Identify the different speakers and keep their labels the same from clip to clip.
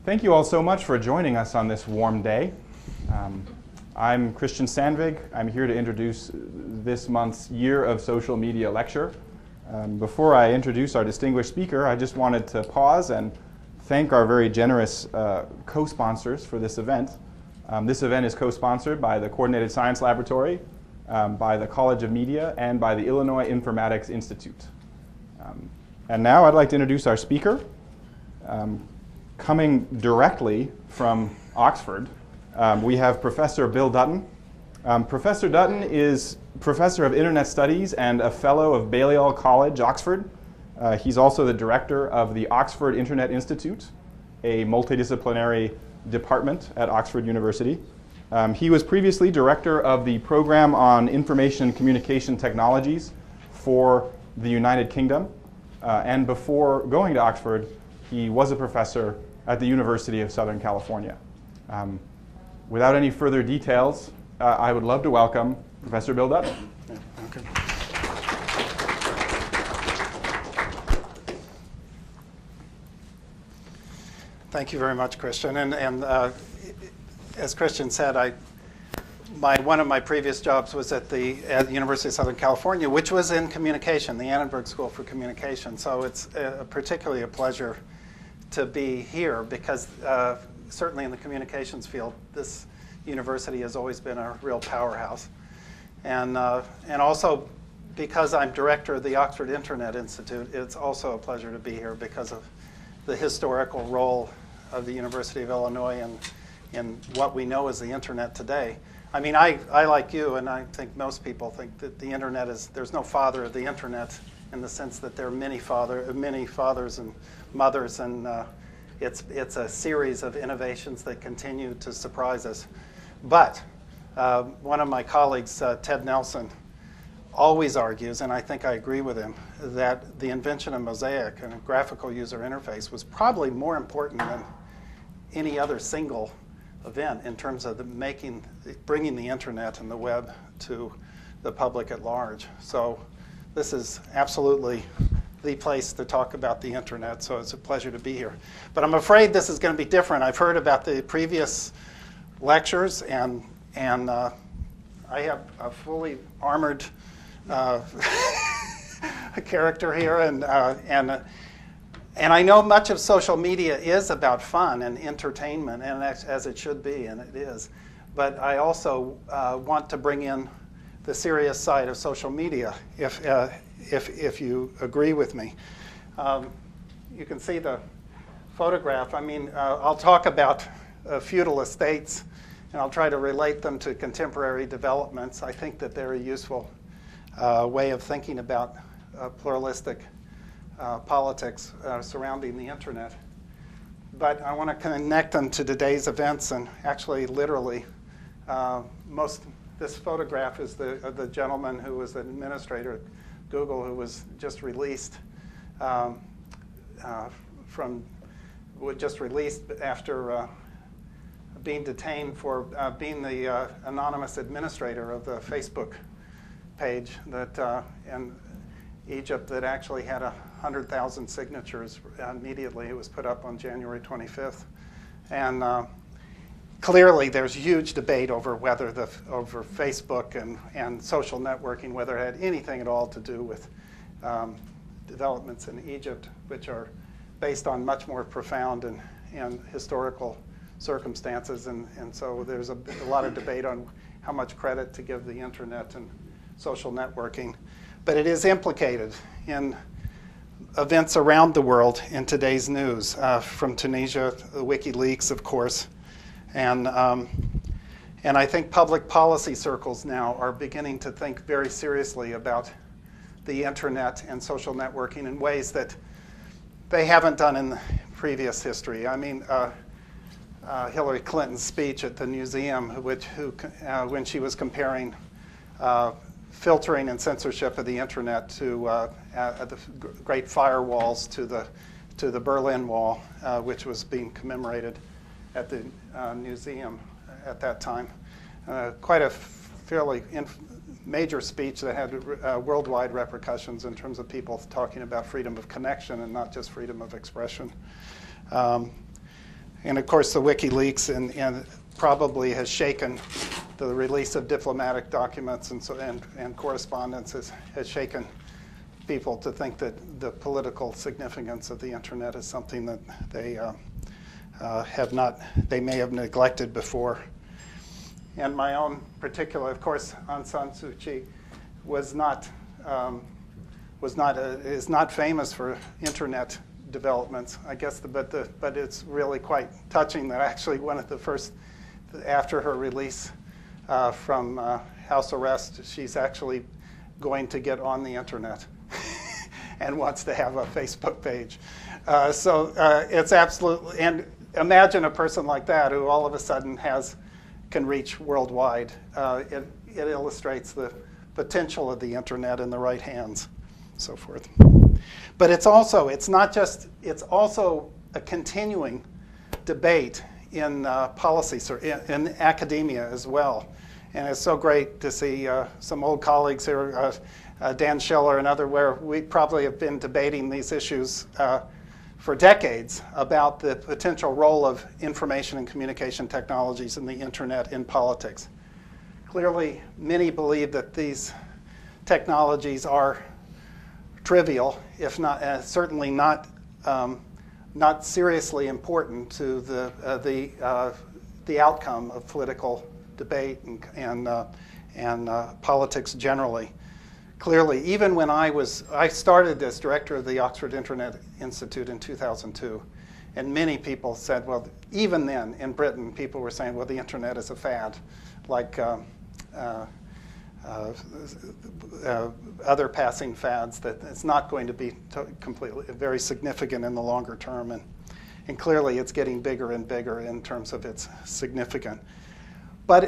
Speaker 1: Thank you all so much for joining us on this warm day. I'm Christian Sandvig. I'm here to introduce this month's Year of Social Media lecture. Before I introduce our distinguished speaker, I just wanted to pause and thank our very generous co-sponsors for this event. This event is co-sponsored by the Coordinated Science Laboratory, by the College of Media, and by the Illinois Informatics Institute. And now I'd like to introduce our speaker. Coming directly from Oxford, we have Professor Bill Dutton. Professor Dutton is Professor of Internet Studies and a Fellow of Balliol College, Oxford. He's also the Director of the Oxford Internet Institute, a multidisciplinary department at Oxford University. He was previously Director of the Program on Information and Communication Technologies for the United Kingdom. And before going to Oxford, he was a professor at the University of Southern California. Without any further details, I would love to welcome Professor Bill Dutton.
Speaker 2: Yeah, okay. Thank you very much, Christian. And as Christian said, one of my previous jobs was at the University of Southern California, which was in communication, the Annenberg School for Communication. So it's particularly a pleasure to be here because certainly in the communications field, this university has always been a real powerhouse. And also because I'm director of the Oxford Internet Institute, it's also a pleasure to be here because of the historical role of the University of Illinois in what we know as the internet today. I mean, I like you, and I think most people think that the internet there's no father of the internet in the sense that there are many fathers and mothers, and it's a series of innovations that continue to surprise us. But one of my colleagues, Ted Nelson, always argues, and I think I agree with him, that the invention of Mosaic and a graphical user interface was probably more important than any other single event in terms of bringing the internet and the web to the public at large. So this is absolutely the place to talk about the internet, so it's a pleasure to be here. But I'm afraid this is going to be different. I've heard about the previous lectures, and I have a fully armored character here, and I know much of social media is about fun and entertainment, and as it should be, and it is. But I also want to bring in the serious side of social media, if you agree with me. You can see the photograph. I mean, I'll talk about feudal estates, and I'll try to relate them to contemporary developments. I think that they're a useful way of thinking about pluralistic politics surrounding the internet. But I want to connect them to today's events, and actually literally this photograph is the gentleman who was the administrator at Google, who was just released after being detained for being the anonymous administrator of the Facebook page that in Egypt that actually had 100,000 signatures immediately. It was put up on January 25th. And clearly there's huge debate over whether over Facebook and social networking, whether it had anything at all to do with developments in Egypt, which are based on much more profound and historical circumstances. And so there's a lot of debate on how much credit to give the internet and social networking. But it is implicated in events around the world in today's news, from Tunisia, the WikiLeaks, of course. And I think public policy circles now are beginning to think very seriously about the internet and social networking in ways that they haven't done in the previous history. I mean, Hillary Clinton's speech at the museum, when she was comparing filtering and censorship of the internet to the great firewalls to the Berlin Wall, which was being commemorated at the museum at that time. Quite a fairly major speech that had worldwide repercussions in terms of people talking about freedom of connection and not just freedom of expression. And of course, the WikiLeaks and probably has shaken the release of diplomatic documents and correspondence has shaken people to think that the political significance of the internet is something that they they may have neglected before. And my own particular, of course, Aung San Suu Kyi is not famous for internet developments, I guess. But it's really quite touching that actually one of the first, after her release from house arrest, she's actually going to get on the internet and wants to have a Facebook page. So it's absolutely, and imagine a person like that who all of a sudden can reach worldwide. It illustrates the potential of the internet in the right hands, so forth. But it's also a continuing debate in policy, in academia as well. And it's so great to see some old colleagues here, Dan Schiller and other, where we probably have been debating these issues for decades about the potential role of information and communication technologies in the internet in politics. Clearly, many believe that these technologies are trivial, if not certainly not seriously important to the outcome of political debate and politics generally. Clearly, even when I started as director of the Oxford Internet Institute in 2002, and many people said, well, even then in Britain, people were saying, well, the internet is a fad, like other passing fads, that it's not going to be completely very significant in the longer term, and clearly it's getting bigger and bigger in terms of its significance.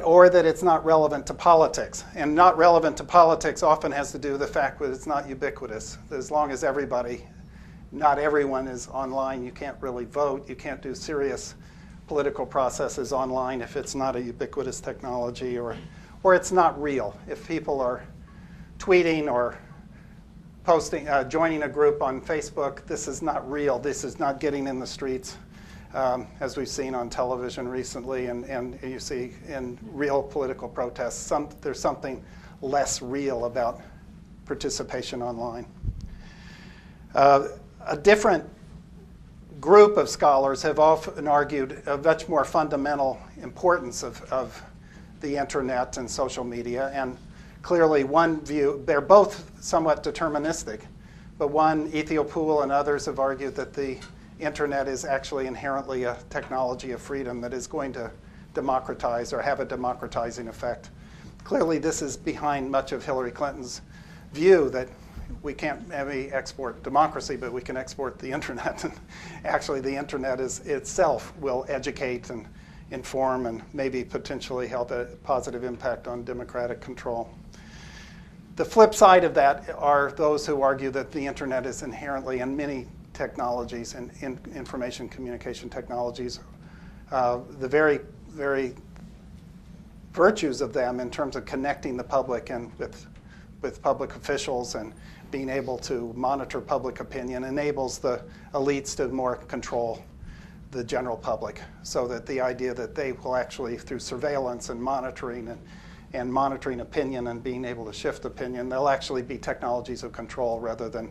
Speaker 2: Or that it's not relevant to politics. And not relevant to politics often has to do with the fact that it's not ubiquitous. As long as not everyone is online, you can't really vote, you can't do serious political processes online if it's not a ubiquitous technology, or it's not real. If people are tweeting or posting, joining a group on Facebook, this is not real. This is not getting in the streets. As we've seen on television recently, and you see in real political protests, there's something less real about participation online. A different group of scholars have often argued a much more fundamental importance of the internet and social media, and clearly one view, they're both somewhat deterministic, but one, Ethiopoul and others, have argued that the internet is actually inherently a technology of freedom that is going to democratize or have a democratizing effect. Clearly, this is behind much of Hillary Clinton's view that we can't maybe export democracy, but we can export the internet. And actually, the internet itself will educate and inform and maybe potentially have a positive impact on democratic control. The flip side of that are those who argue that the internet is inherently, in many technologies and information communication technologies, the very, very virtues of them in terms of connecting the public and with public officials and being able to monitor public opinion enables the elites to more control the general public, so that the idea that they will actually, through surveillance and monitoring opinion and being able to shift opinion, they'll actually be technologies of control rather than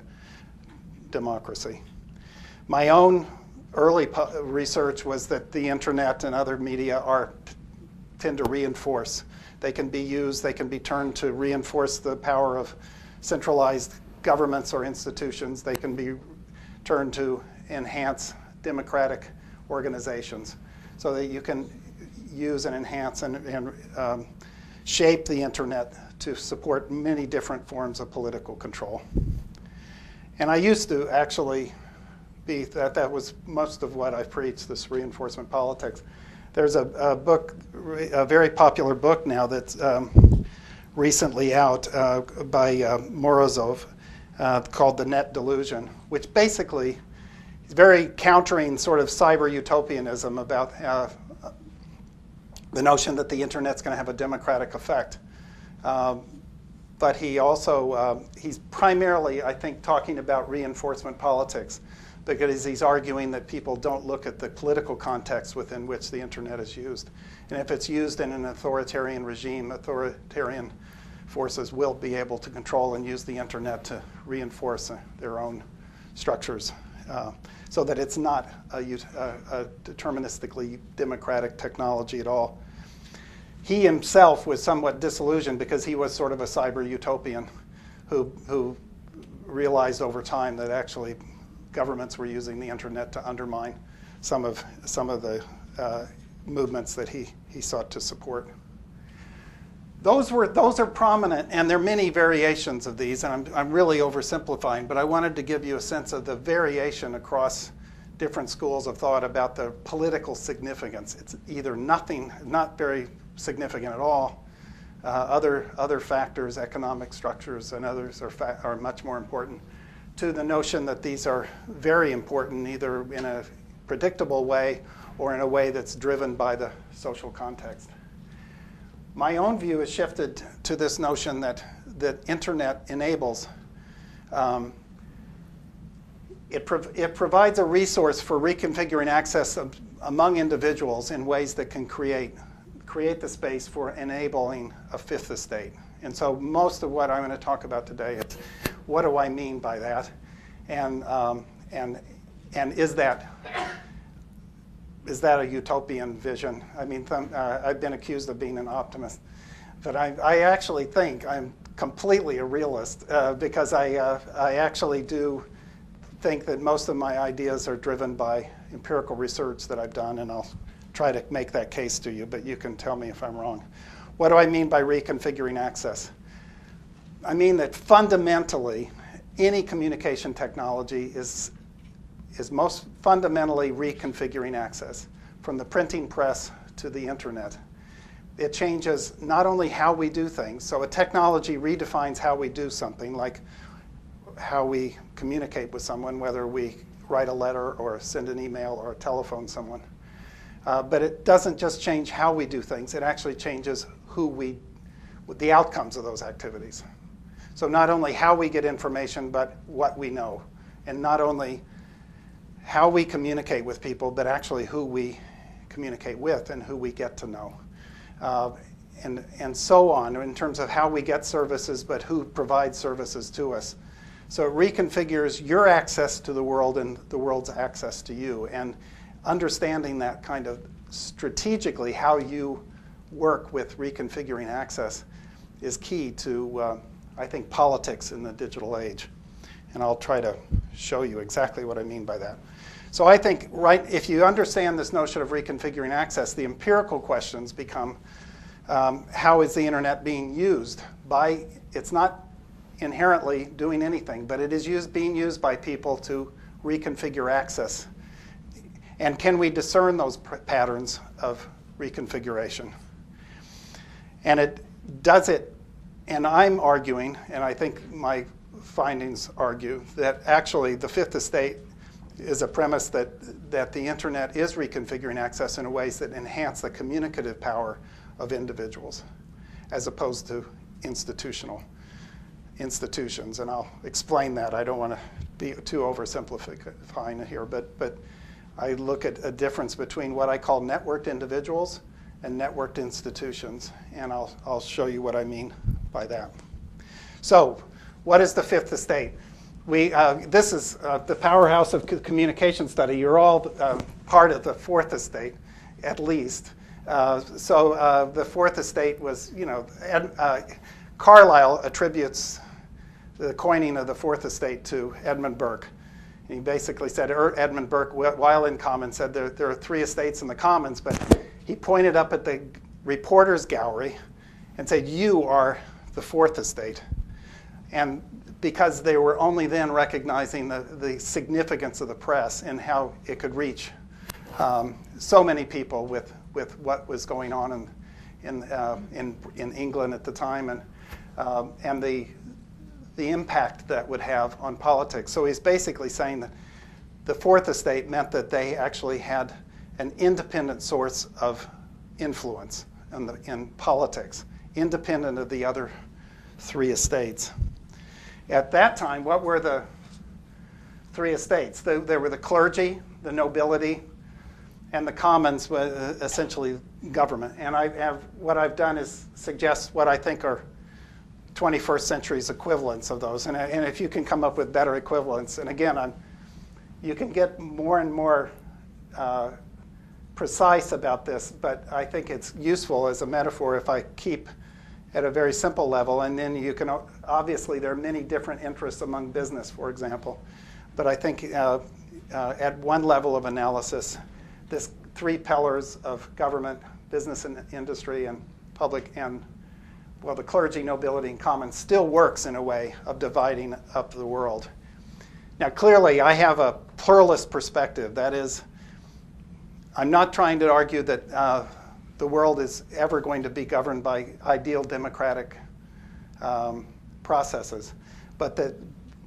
Speaker 2: democracy. My own early research was that the internet and other media tend to reinforce. They can be used, they can be turned to reinforce the power of centralized governments or institutions. They can be turned to enhance democratic organizations, so that you can use and enhance and shape the internet to support many different forms of political control. And I used to actually that was most of what I preached, this reinforcement politics. There's a book, a very popular book now that's recently out by Morozov called The Net Delusion, which basically is very countering sort of cyber utopianism about the notion that the internet's going to have a democratic effect. But he also, he's primarily, I think, talking about reinforcement politics. because he's arguing that people don't look at the political context within which the internet is used. And if it's used in an authoritarian regime, authoritarian forces will be able to control and use the internet to reinforce their own structures, so that it's not a deterministically democratic technology at all. He himself was somewhat disillusioned because he was sort of a cyber utopian who realized over time that actually governments were using the internet to undermine some of the movements that he sought to support. Those are prominent, and there are many variations of these, and I'm really oversimplifying, but I wanted to give you a sense of the variation across different schools of thought about the political significance. It's either nothing, not very significant at all. Other factors, economic structures, and others are much more important, to the notion that these are very important, either in a predictable way or in a way that's driven by the social context. My own view has shifted to this notion that internet enables. It provides a resource for reconfiguring access among individuals in ways that can create the space for enabling a fifth estate. And so most of what I'm going to talk about today is what do I mean by that, and is that a utopian vision? I mean, I've been accused of being an optimist, but I actually think I'm completely a realist because I actually do think that most of my ideas are driven by empirical research that I've done, and I'll try to make that case to you, but you can tell me if I'm wrong. What do I mean by reconfiguring access? I mean that fundamentally, any communication technology is most fundamentally reconfiguring access, from the printing press to the internet. It changes not only how we do things, so a technology redefines how we do something, like how we communicate with someone, whether we write a letter or send an email or telephone someone. But it doesn't just change how we do things, it actually changes the outcomes of those activities. So not only how we get information, but what we know. And not only how we communicate with people, but actually who we communicate with and who we get to know. And so on, in terms of how we get services, but who provides services to us. So it reconfigures your access to the world and the world's access to you. And understanding that kind of strategically how you work with reconfiguring access is key to, I think, politics in the digital age. And I'll try to show you exactly what I mean by that. So I think, if you understand this notion of reconfiguring access, the empirical questions become, how is the internet being used? It's not inherently doing anything, but it is being used by people to reconfigure access. And can we discern those patterns of reconfiguration? And it does it, and I'm arguing, and I think my findings argue, that actually the fifth estate is a premise that the internet is reconfiguring access in ways that enhance the communicative power of individuals, as opposed to institutions. And I'll explain that. I don't want to be too oversimplifying here, but I look at a difference between what I call networked individuals and networked institutions, and I'll show you what I mean by that. So, what is the fifth estate? This is the powerhouse of communication study. You're all part of the fourth estate, at least. So the fourth estate was, Carlyle attributes the coining of the fourth estate to Edmund Burke. He basically said, Edmund Burke, while in Commons, said there are three estates in the Commons, but he pointed up at the reporters' gallery and said, you are the fourth estate. And because they were only then recognizing the significance of the press and how it could reach so many people with what was going on in England at the time, and the impact that would have on politics. So he's basically saying that the fourth estate meant that they actually had an independent source of influence in politics, independent of the other three estates. At that time, what were the three estates. There were the clergy, the nobility, and the commons, essentially government. And what I've done is suggest what I think are 21st century's equivalents of those. And if you can come up with better equivalents, and again, you can get more and more precise about this, but I think it's useful as a metaphor if I keep at a very simple level, and then you can, obviously there are many different interests among business, for example, but I think at one level of analysis, this three pillars of government, business and industry, and public, and well, the clergy, nobility, and commons still works in a way of dividing up the world. Now, clearly, I have a pluralist perspective. That is, I'm not trying to argue that the world is ever going to be governed by ideal democratic processes, but that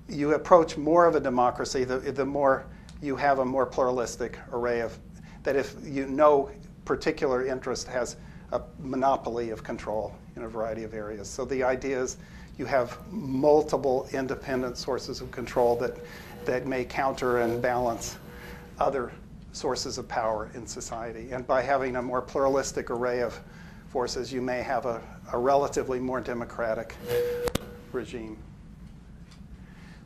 Speaker 2: you approach more of a democracy, the more you have a more pluralistic array of, that if no particular interest has a monopoly of control in a variety of areas. So the idea is you have multiple independent sources of control that may counter and balance other sources of power in society. And by having a more pluralistic array of forces, you may have a relatively more democratic regime.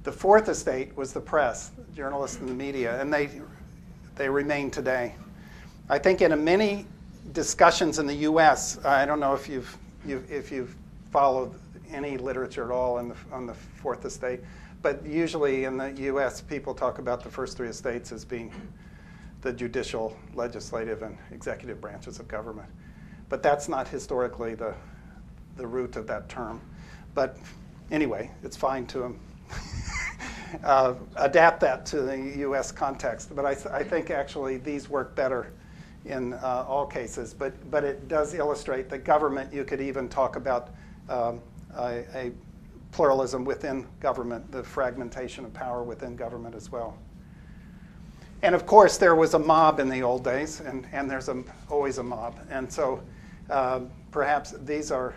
Speaker 2: The fourth estate was the press, journalists and the media, and they remain today. I think in many discussions in the U.S., I don't know if you've followed any literature at all on the fourth estate, but usually in the U.S. people talk about the first three estates as being the judicial, legislative, and executive branches of government. But that's not historically the root of that term. But anyway, it's fine to adapt that to the U.S. context. But I think actually these work better in all cases. But it does illustrate that government, you could even talk about a pluralism within government, the fragmentation of power within government as well. And of course, there was a mob in the old days, and there's always a mob. And so perhaps these are,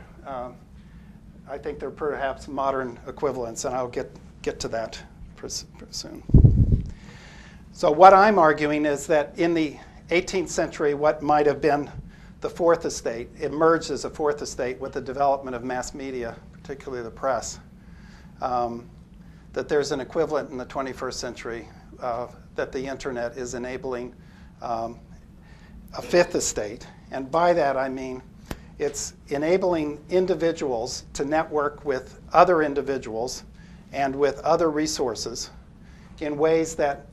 Speaker 2: I think they're perhaps modern equivalents, and I'll get to that soon. So what I'm arguing is that in the 18th century, what might have been the fourth estate emerged as a fourth estate with the development of mass media, particularly the press. That there's an equivalent in the 21st century that the internet is enabling a fifth estate. And by that I mean it's enabling individuals to network with other individuals and with other resources in ways that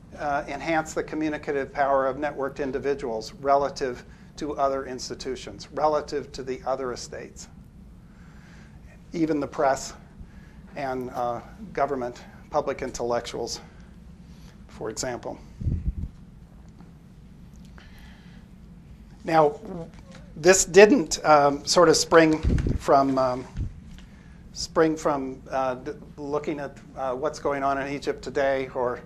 Speaker 2: enhance the communicative power of networked individuals relative to other institutions, relative to the other estates, even the press and government, public intellectuals, for example. Now, this didn't sort of spring from looking at what's going on in Egypt today, or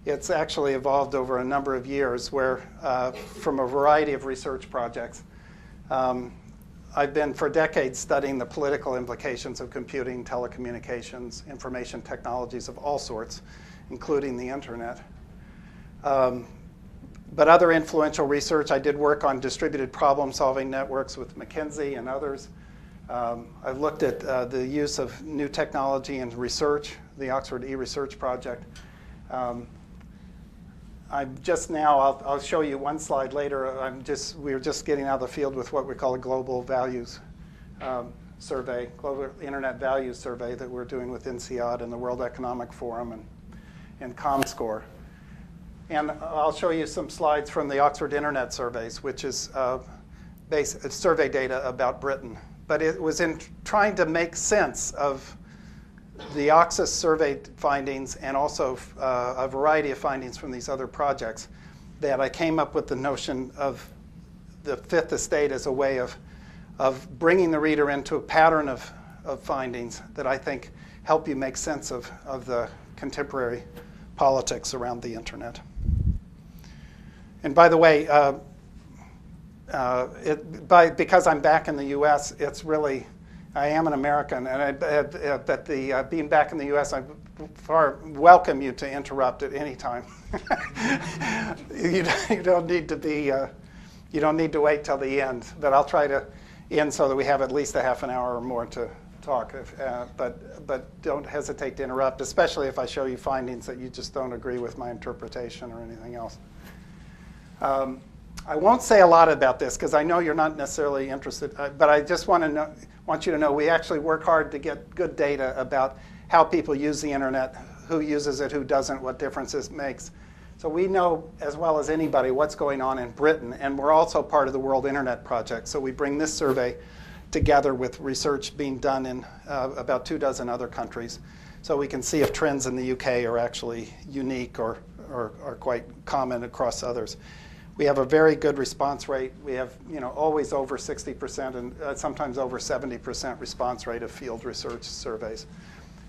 Speaker 2: it's actually evolved over a number of years where, from a variety of research projects, I've been for decades studying the political implications of computing, telecommunications, information technologies of all sorts, including the internet. But other influential research, I did work on distributed problem-solving networks with McKinsey and others. I've looked at the use of new technology in research, the Oxford e-Research Project. I'm just now, I'll show you one slide later, we're just getting out of the field with what we call a global values survey, global internet values survey that we're doing with INSEAD and the World Economic Forum and ComScore. And I'll show you some slides from the Oxford Internet Surveys, which is survey data about Britain. But it was in trying to make sense of the Oxus survey findings and also a variety of findings from these other projects that I came up with the notion of the fifth estate as a way of bringing the reader into a pattern of findings that I think help you make sense of the contemporary politics around the internet. And by the way, because I'm back in the US, it's really, I am an American, and but being back in the U.S., I welcome you to interrupt at any time. You don't need to be. You don't need to wait till the end. But I'll try to end so that we have at least a half an hour or more to talk. But don't hesitate to interrupt, especially if I show you findings that you just don't agree with my interpretation or anything else. I won't say a lot about this because I know you're not necessarily interested, but I just want you to know we actually work hard to get good data about how people use the internet, who uses it, who doesn't, what differences it makes. So we know as well as anybody what's going on in Britain, and we're also part of the World Internet Project. So we bring this survey together with research being done in about 24 other countries, so we can see if trends in the UK are actually unique or are quite common across others. We have a very good response rate. We have, always over 60% and sometimes over 70% response rate of field research surveys.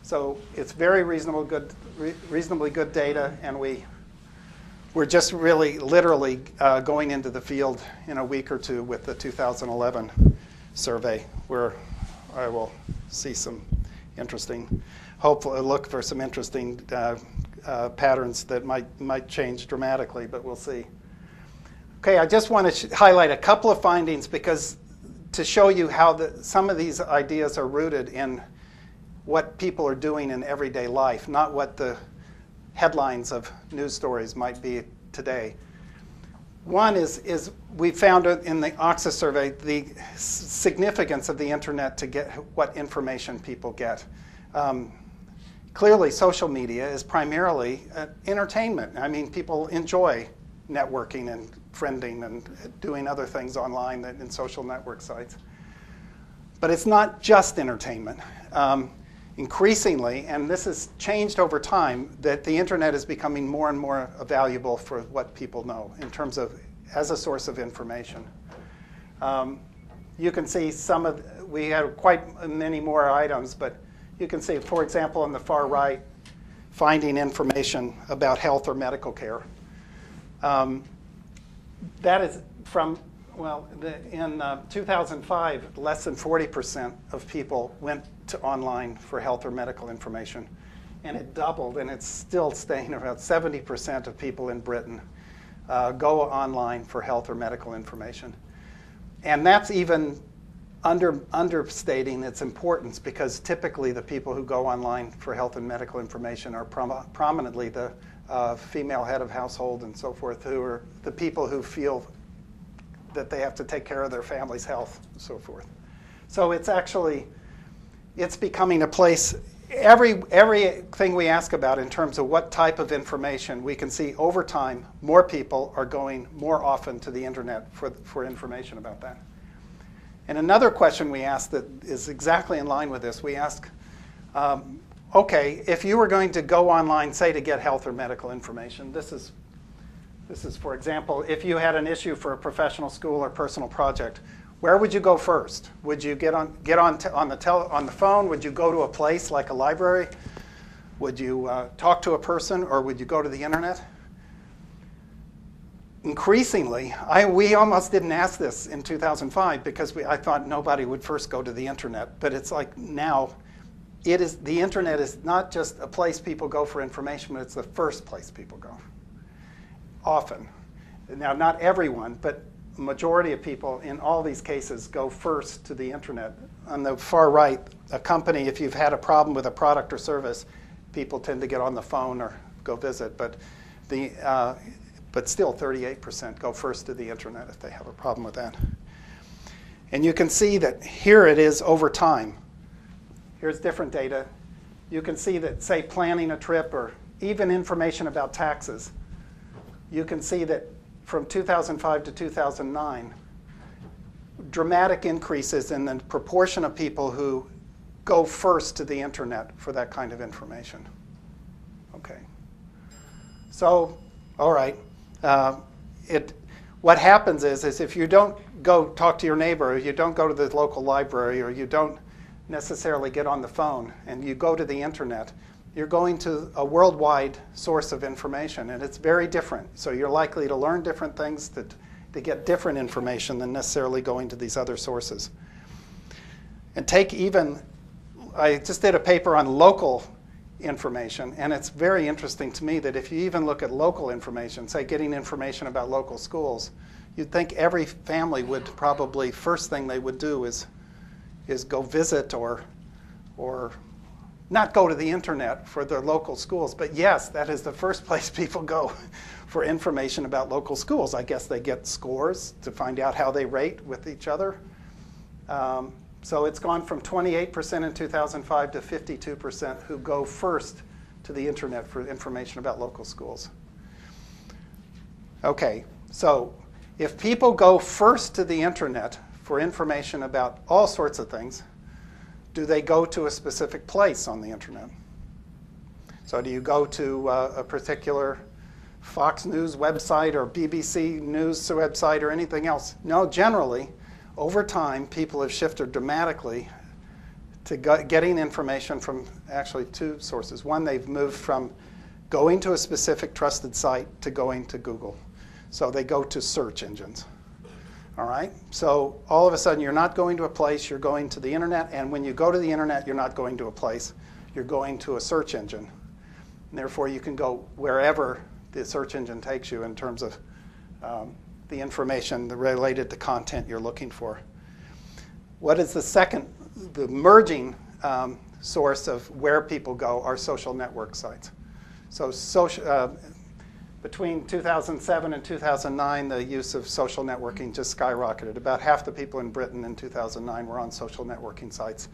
Speaker 2: So it's very reasonably good data, and we're just really literally going into the field in a week or two with the 2011 survey, where I will see some interesting, hopefully look for some interesting patterns that might change dramatically, but we'll see. Okay, I just want to highlight a couple of findings to show you how some of these ideas are rooted in what people are doing in everyday life, not what the headlines of news stories might be today. One is we found in the OXA survey the significance of the internet to get what information people get. Clearly, social media is primarily entertainment. I mean, people enjoy networking and friending and doing other things online in social network sites. But it's not just entertainment. Increasingly, and this has changed over time, that the internet is becoming more and more valuable for what people know in terms of as a source of information. You can see we had quite many more items, but you can see, for example, on the far right, finding information about health or medical care. That is from, in 2005, less than 40% of people went to online for health or medical information. And it doubled, and it's still staying around 70% of people in Britain go online for health or medical information. And that's even understating its importance, because typically the people who go online for health and medical information are prominently the female head of household and so forth, who are the people who feel that they have to take care of their family's health and so forth. So it's becoming a place, everything we ask about in terms of what type of information, we can see over time more people are going more often to the internet for information about that. And another question we ask that is exactly in line with this, we ask, okay, if you were going to go online, say, to get health or medical information, this is, for example, if you had an issue for a professional school or personal project, where would you go first? Would you get on the phone? Would you go to a place like a library? Would you talk to a person, or would you go to the internet? Increasingly, we almost didn't ask this in 2005 because I thought nobody would first go to the internet. But it's like now, the internet is not just a place people go for information, but it's the first place people go. Often. Now, not everyone, but the majority of people in all these cases go first to the internet. On the far right, a company, if you've had a problem with a product or service, people tend to get on the phone or go visit. But still 38% go first to the internet if they have a problem with that. And you can see that here it is over time. Here's different data. You can see that, say, planning a trip or even information about taxes, you can see that from 2005 to 2009, dramatic increases in the proportion of people who go first to the internet for that kind of information. Okay. So, all right. What happens is if you don't go talk to your neighbor, or you don't go to the local library, or you don't necessarily get on the phone, and you go to the internet, you're going to a worldwide source of information, and it's very different. So you're likely to learn different things, to get different information than necessarily going to these other sources. And take even, I just did a paper on local information, and it's very interesting to me that if you even look at local information, say getting information about local schools, you'd think every family would probably, first thing they would do is go visit or not go to the internet for their local schools. But yes, that is the first place people go for information about local schools. I guess they get scores to find out how they rate with each other. So it's gone from 28% in 2005 to 52% who go first to the internet for information about local schools. Okay, so if people go first to the internet for information about all sorts of things, do they go to a specific place on the internet? So do you go to a particular Fox News website or BBC News website or anything else? No, generally, over time, people have shifted dramatically to getting information from actually two sources. One, they've moved from going to a specific trusted site to going to Google. So they go to search engines. All right? So all of a sudden, you're not going to a place, you're going to the internet. And when you go to the internet, you're not going to a place, you're going to a search engine. And therefore, you can go wherever the search engine takes you in terms of the information related to content you're looking for. What is the second, the merging source of where people go are social network sites. So between 2007 and 2009, the use of social networking just skyrocketed. About half the people in Britain in 2009 were on social networking sites.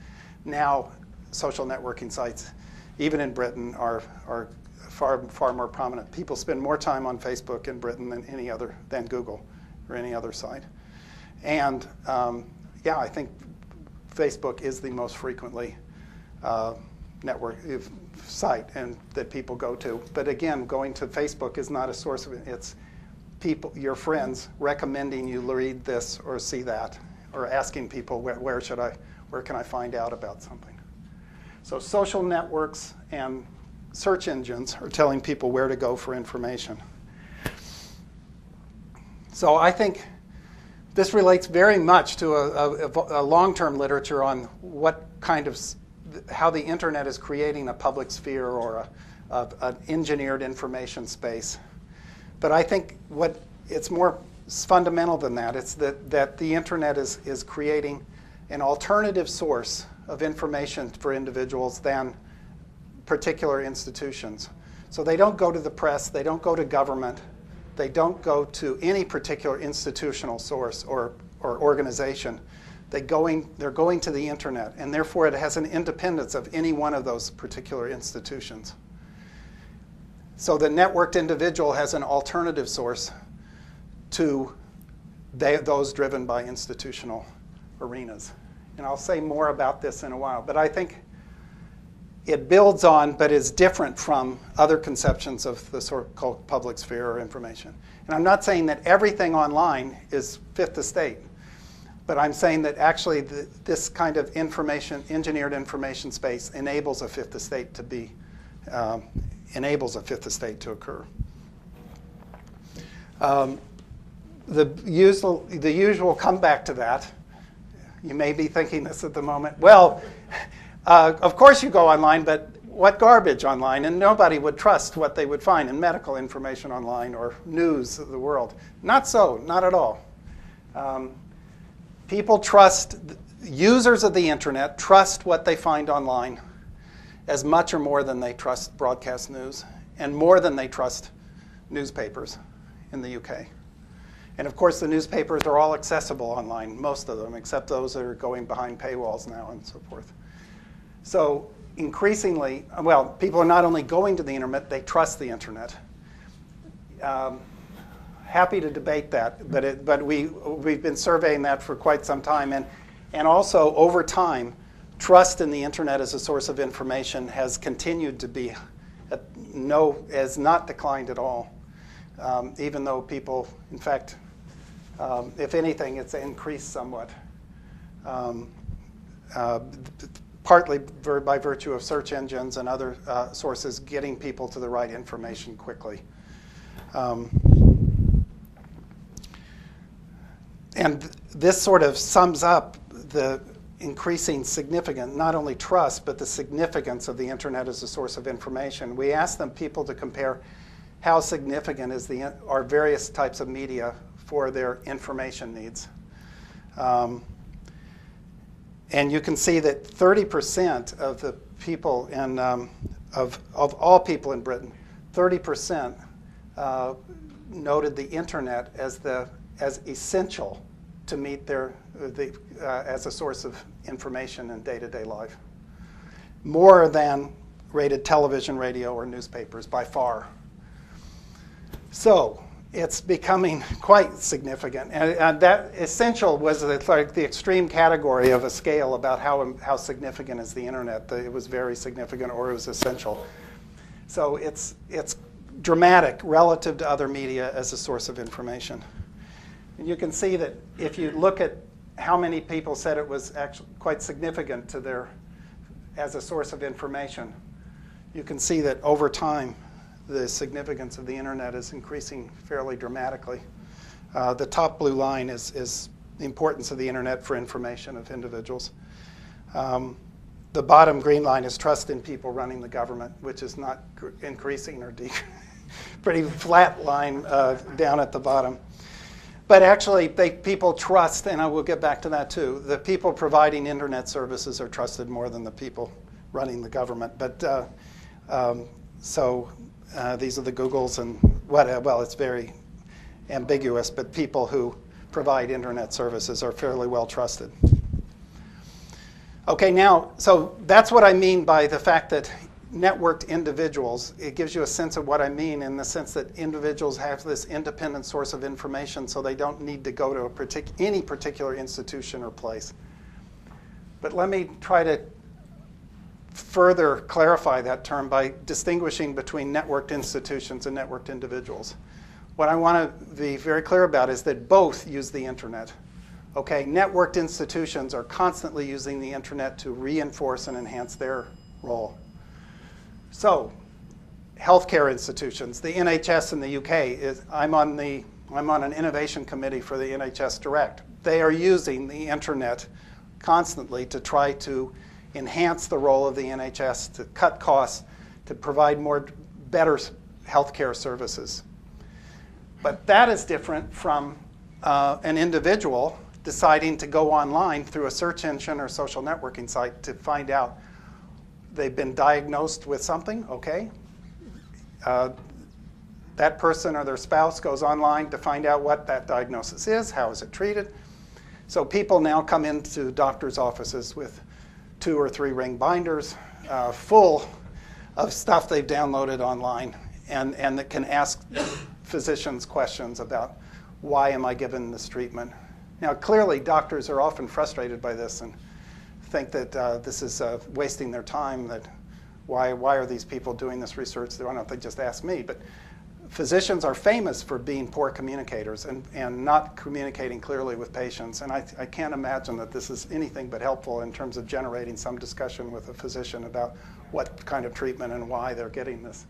Speaker 2: Now, social networking sites, even in Britain, are far more prominent. People spend more time on Facebook in Britain than Google or any other site. And yeah, I think Facebook is the most frequently network site and that people go to. But again, going to Facebook is not a source of it. It's people, your friends, recommending you read this or see that, or asking people where can I find out about something. So social networks and search engines are telling people where to go for information. So I think this relates very much to a long-term literature on what kind of how the internet is creating a public sphere or an engineered information space. But I think it's more fundamental than that. It's that the internet is creating an alternative source of information for individuals than particular institutions. So they don't go to the press, they don't go to government, they don't go to any particular institutional source or organization. They're going to the internet, and therefore it has an independence of any one of those particular institutions. So the networked individual has an alternative source to those driven by institutional arenas. And I'll say more about this in a while, but I think it builds on, but is different from other conceptions of the so-called public sphere or information. And I'm not saying that everything online is fifth estate, but I'm saying that actually this kind of engineered information space enables a fifth estate to occur. The usual comeback to that, you may be thinking this at the moment, well, of course you go online, but what garbage online? And nobody would trust what they would find in medical information online or news of the world. Not so, not at all. People trust, users of the internet trust what they find online as much or more than they trust broadcast news and more than they trust newspapers in the UK. And of course the newspapers are all accessible online, most of them, except those that are going behind paywalls now and so forth. So increasingly, well, people are not only going to the internet, they trust the internet. Happy to debate that, but we've been surveying that for quite some time. And also, over time, trust in the internet as a source of information has continued to be, has not declined at all, even though people, in fact, if anything, it's increased somewhat. Partly by virtue of search engines and other sources getting people to the right information quickly. And this sort of sums up the increasing significant, not only trust, but the significance of the internet as a source of information. We asked people to compare how significant are various types of media for their information needs. And you can see that 30% of the people of all people in Britain, 30% noted the internet as essential to meet as a source of information in day-to-day life, more than rated television, radio, or newspapers by far. So it's becoming quite significant, and that essential was like the extreme category of a scale about how significant is the internet. It was very significant, or it was essential. So it's dramatic relative to other media as a source of information. And you can see that if you look at how many people said it was actually quite significant to as a source of information, you can see that over time, the significance of the internet is increasing fairly dramatically. The top blue line is the importance of the internet for information of individuals. The bottom green line is trust in people running the government, which is not increasing or decreasing. Pretty flat line down at the bottom. But actually, people trust, and I will get back to that too, the people providing internet services are trusted more than the people running the government. But these are the Googles and well, it's very ambiguous, but people who provide internet services are fairly well trusted. Okay, now, so that's what I mean by the fact that networked individuals, it gives you a sense of what I mean in the sense that individuals have this independent source of information, so they don't need to go to any particular institution or place. But let me try to further clarify that term by distinguishing between networked institutions and networked individuals. What I want to be very clear about is that both use the internet. Okay, networked institutions are constantly using the internet to reinforce and enhance their role. So, healthcare institutions, the NHS in the UK, I'm on an innovation committee for the NHS Direct. They are using the internet constantly to try to enhance the role of the NHS, to cut costs, to provide better healthcare services. But that is different from an individual deciding to go online through a search engine or social networking site to find out they've been diagnosed with something, okay? That person or their spouse goes online to find out what that diagnosis is, how is it treated. So people now come into doctors' offices with 2 or 3 ring binders full of stuff they've downloaded online and that can ask physicians questions about why am I given this treatment. Now clearly doctors are often frustrated by this and think that this is wasting their time, that why are these people doing this research? Why don't they just ask me? But physicians are famous for being poor communicators and not communicating clearly with patients. And I can't imagine that this is anything but helpful in terms of generating some discussion with a physician about what kind of treatment and why they're getting this.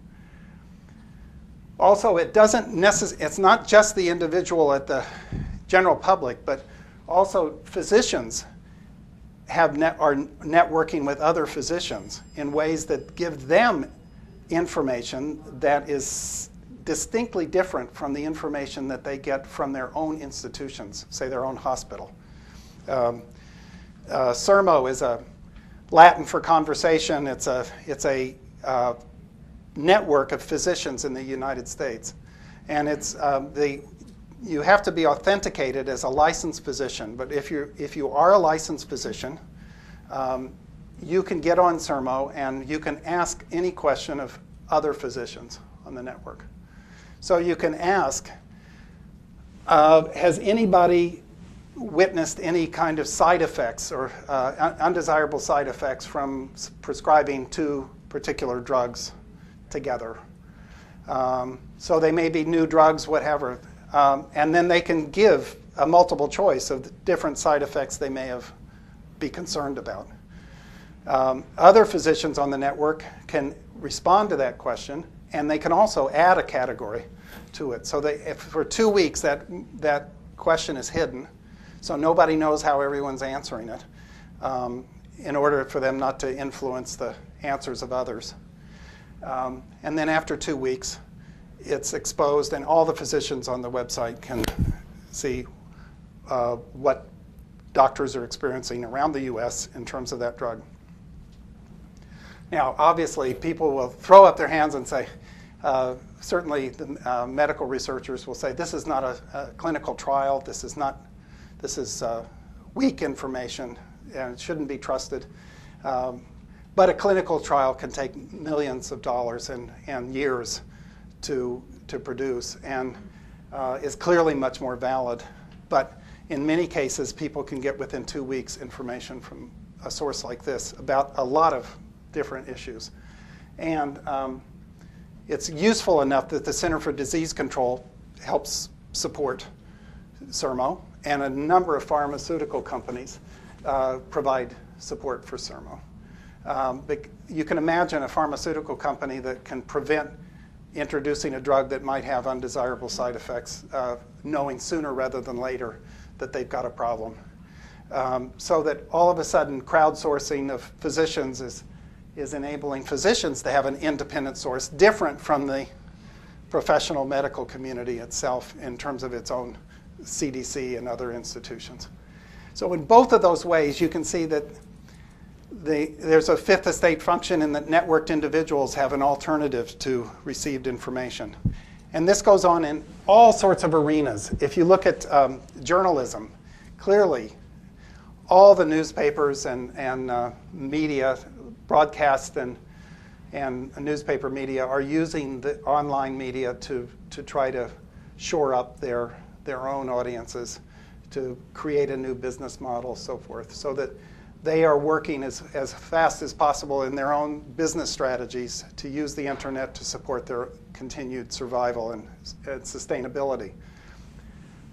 Speaker 2: Also, it's not just the individual at the general public, but also physicians are networking with other physicians in ways that give them information that is distinctly different from the information that they get from their own institutions, say their own hospital. Sermo is a Latin for conversation. It's a network of physicians in the United States, and you have to be authenticated as a licensed physician. But if you are a licensed physician, you can get on Sermo and you can ask any question of other physicians on the network. So you can ask, has anybody witnessed any kind of side effects or undesirable side effects from prescribing 2 particular drugs together? So they may be new drugs, whatever. And then they can give a multiple choice of the different side effects they may be concerned about. Other physicians on the network can respond to that question, and they can also add a category to it. So if for 2 weeks that question is hidden, so nobody knows how everyone's answering it. in order for them not to influence the answers of others. And then after 2 weeks, it's exposed, and all the physicians on the website can see what doctors are experiencing around the US in terms of that drug. Now, obviously, people will throw up their hands and say, certainly the medical researchers will say, this is not a clinical trial, this is weak information, and it shouldn't be trusted. But a clinical trial can take millions of dollars and years to produce, and is clearly much more valid. But in many cases, people can get within 2 weeks information from a source like this about a lot of different issues. And it's useful enough that the Center for Disease Control helps support CERMO, and a number of pharmaceutical companies provide support for CERMO. But you can imagine a pharmaceutical company that can prevent introducing a drug that might have undesirable side effects, knowing sooner rather than later that they've got a problem. So that all of a sudden crowdsourcing of physicians is enabling physicians to have an independent source different from the professional medical community itself in terms of its own CDC and other institutions. So in both of those ways, you can see that there's a fifth estate function in that networked individuals have an alternative to received information. And this goes on in all sorts of arenas. If you look at journalism, clearly all the newspapers and media, broadcast and newspaper media are using the online media to try to shore up their own audiences, to create a new business model, so forth, so that they are working as fast as possible in their own business strategies to use the internet to support their continued survival and sustainability.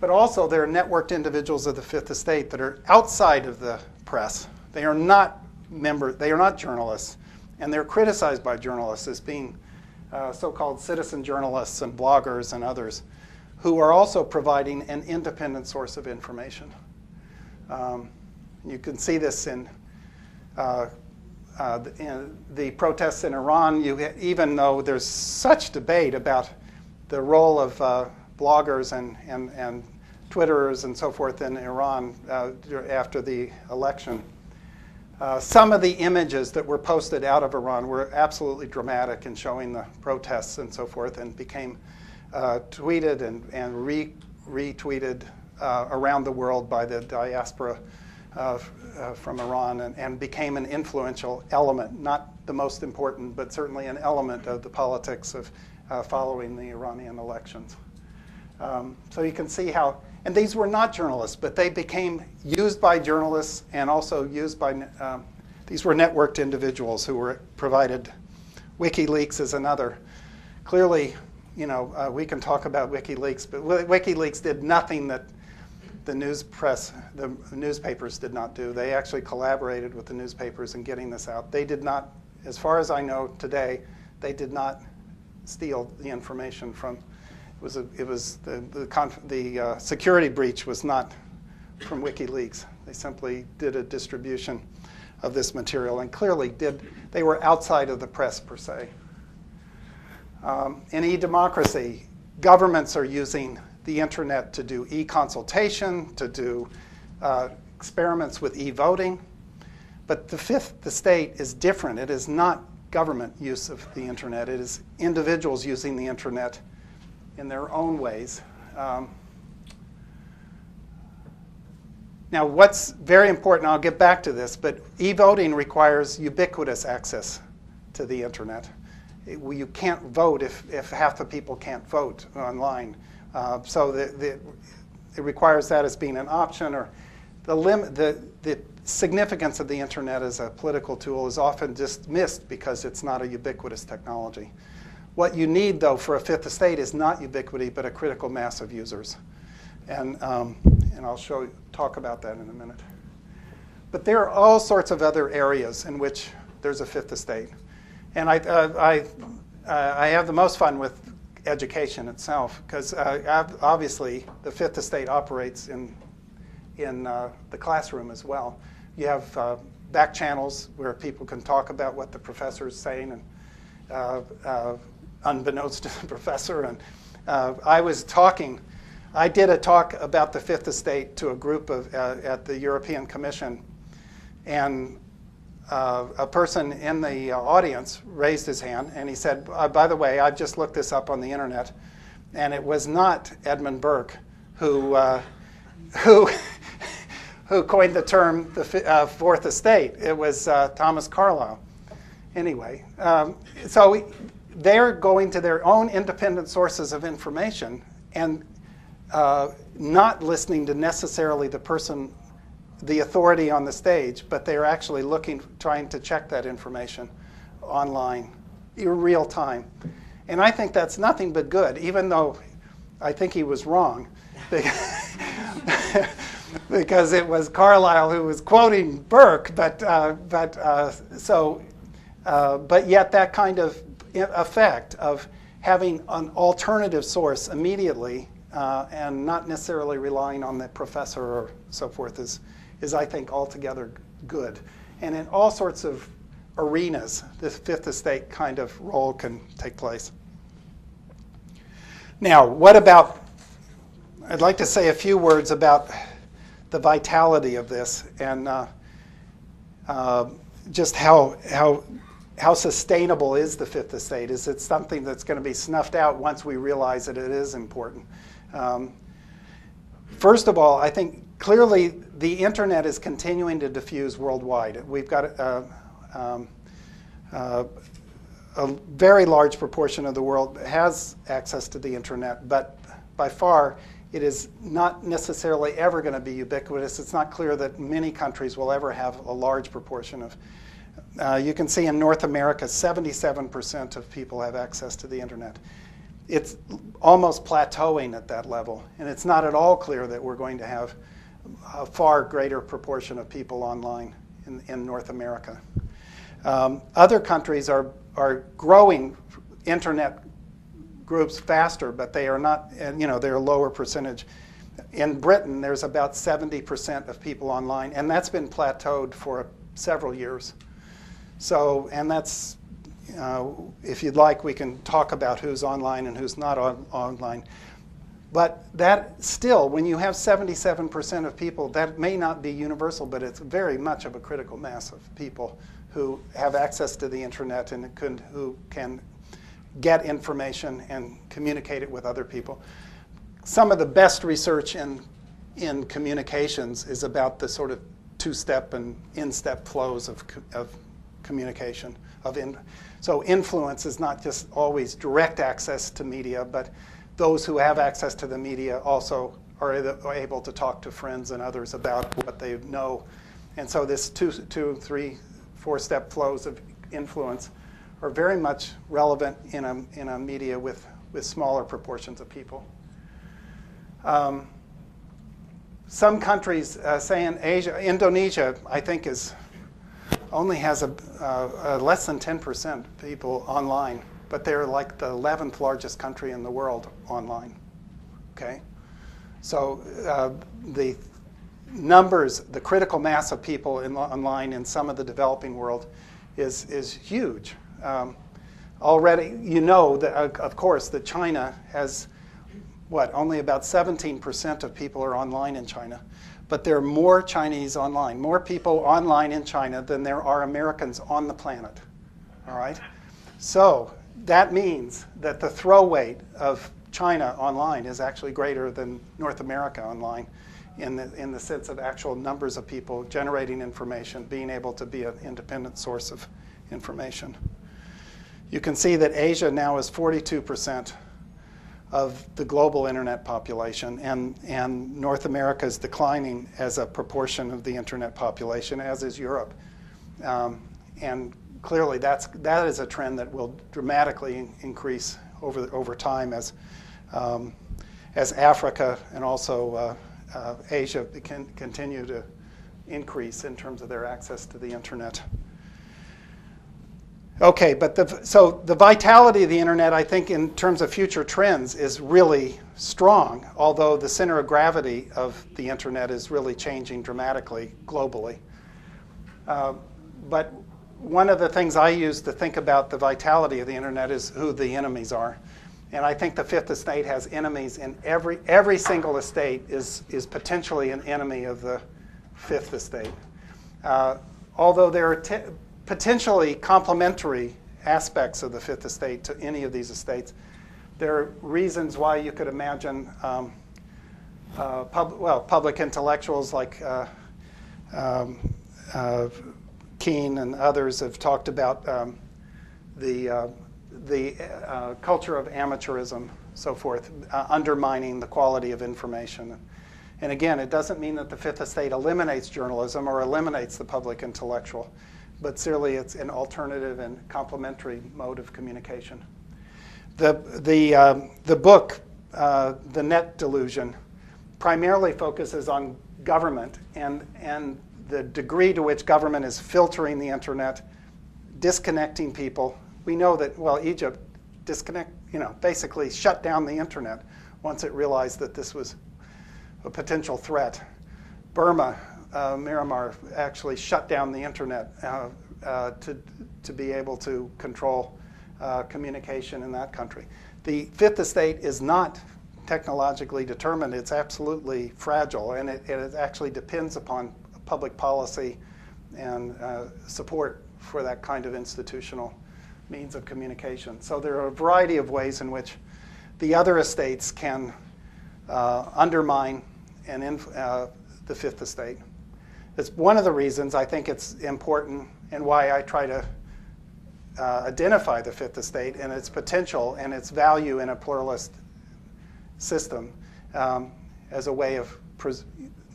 Speaker 2: But also there are networked individuals of the Fifth Estate that are outside of the press. They are not journalists, and they're criticized by journalists as being so-called citizen journalists and bloggers and others who are also providing an independent source of information. You can see this in the protests in Iran. Even though there's such debate about the role of bloggers and Twitterers and so forth in Iran after the election, some of the images that were posted out of Iran were absolutely dramatic in showing the protests and so forth, and became tweeted and retweeted around the world by the diaspora from Iran, and became an influential element, not the most important, but certainly an element of the politics of following the Iranian elections. So you can see how, and these were not journalists, but they became used by journalists and also used by, these were networked individuals who were provided. WikiLeaks is another. Clearly, we can talk about WikiLeaks, but WikiLeaks did nothing that the newspapers did not do. They actually collaborated with the newspapers in getting this out. They did not, as far as I know today, they did not steal the information from. The security breach was not from WikiLeaks. They simply did a distribution of this material, and clearly they were outside of the press per se. In e-democracy, governments are using the internet to do e-consultation, to do experiments with e-voting. But the Fifth Estate is different. It is not government use of the internet. It is individuals using the internet in their own ways. Now, what's very important, I'll get back to this, but e-voting requires ubiquitous access to the internet. You can't vote if half the people can't vote online. So it requires that as being an option, or the significance of the internet as a political tool is often dismissed because it's not a ubiquitous technology. What you need, though, for a Fifth Estate is not ubiquity, but a critical mass of users. And I'll talk about that in a minute. But there are all sorts of other areas in which there's a Fifth Estate. And I have the most fun with education itself, because obviously the Fifth Estate operates in the classroom as well. You have back channels where people can talk about what the professor is saying, and unbeknownst to the professor. And I did a talk about the Fifth Estate to a group at the European Commission, and a person in the audience raised his hand, and he said, by the way, I've just looked this up on the internet, and it was not Edmund Burke who coined the term the Fourth Estate. It was Thomas Carlyle. Anyway, so they're going to their own independent sources of information and not listening to necessarily the authority on the stage, but they're actually trying to check that information online in real time. And I think that's nothing but good, even though I think he was wrong. Because it was Carlyle who was quoting Burke, but yet that kind of effect of having an alternative source immediately and not necessarily relying on the professor or so forth is I think altogether good. And in all sorts of arenas, this Fifth Estate kind of role can take place. Now, I'd like to say a few words about the vitality of this and just how sustainable is the Fifth Estate? Is it something that's going to be snuffed out once we realize that it is important? First of all, I think clearly the internet is continuing to diffuse worldwide. We've got a very large proportion of the world has access to the internet, but by far it is not necessarily ever going to be ubiquitous. It's not clear that many countries will ever have a large proportion of. You can see in North America, 77% of people have access to the internet. It's almost plateauing at that level, and it's not at all clear that we're going to have a far greater proportion of people online in North America. Other countries are growing internet groups faster, but they are not, they're a lower percentage. In Britain, there's about 70% of people online, and that's been plateaued for several years. So, and that's, if you'd like, we can talk about who's online and who's not online. But that still, when you have 77% of people, that may not be universal, but it's very much of a critical mass of people who have access to the internet and who can get information and communicate it with other people. Some of the best research in communications is about the sort of two-step and in-step flows of communication. So influence is not just always direct access to media, but those who have access to the media also are able to talk to friends and others about what they know. And so this 2, 3, 4-step flows of influence are very much relevant in a media with smaller proportions of people. Some countries, say in Asia, Indonesia, I think only has a less than 10% people online, but they're like the 11th largest country in the world online. Okay, so the numbers, the critical mass of people online in some of the developing world is huge. Already, that, of course, that China has, only about 17% of people are online in China. But there are more Chinese online, more people online in China than there are Americans on the planet, all right? So that means that the throw weight of China online is actually greater than North America online in the sense of actual numbers of people generating information, being able to be an independent source of information. You can see that Asia now is 42% of the global internet population, and North America is declining as a proportion of the internet population, as is Europe. And clearly that is a trend that will dramatically increase over time as Africa and also Asia can continue to increase in terms of their access to the internet. Okay, but so the vitality of the internet, I think, in terms of future trends is really strong, although the center of gravity of the internet is really changing dramatically globally. But one of the things I use to think about the vitality of the internet is who the enemies are. And I think the Fifth Estate has enemies in every single estate is potentially an enemy of the Fifth Estate. Although there are potentially complementary aspects of the Fifth Estate to any of these estates, there are reasons why you could imagine public intellectuals like Keene and others have talked about the culture of amateurism, so forth, undermining the quality of information. And again, it doesn't mean that the Fifth Estate eliminates journalism or eliminates the public intellectual, but certainly it's an alternative and complementary mode of communication. The book, The Net Delusion, primarily focuses on government and the degree to which government is filtering the internet, disconnecting people. We know that, well, Egypt basically shut down the internet once it realized that this was a potential threat. Burma, Myanmar, actually shut down the internet to be able to control communication in that country. The Fifth Estate is not technologically determined. It's absolutely fragile, and it actually depends upon public policy and support for that kind of institutional means of communication. So there are a variety of ways in which the other estates can undermine the Fifth Estate. It's one of the reasons I think it's important and why I try to identify the Fifth Estate and its potential and its value in a pluralist system as a way of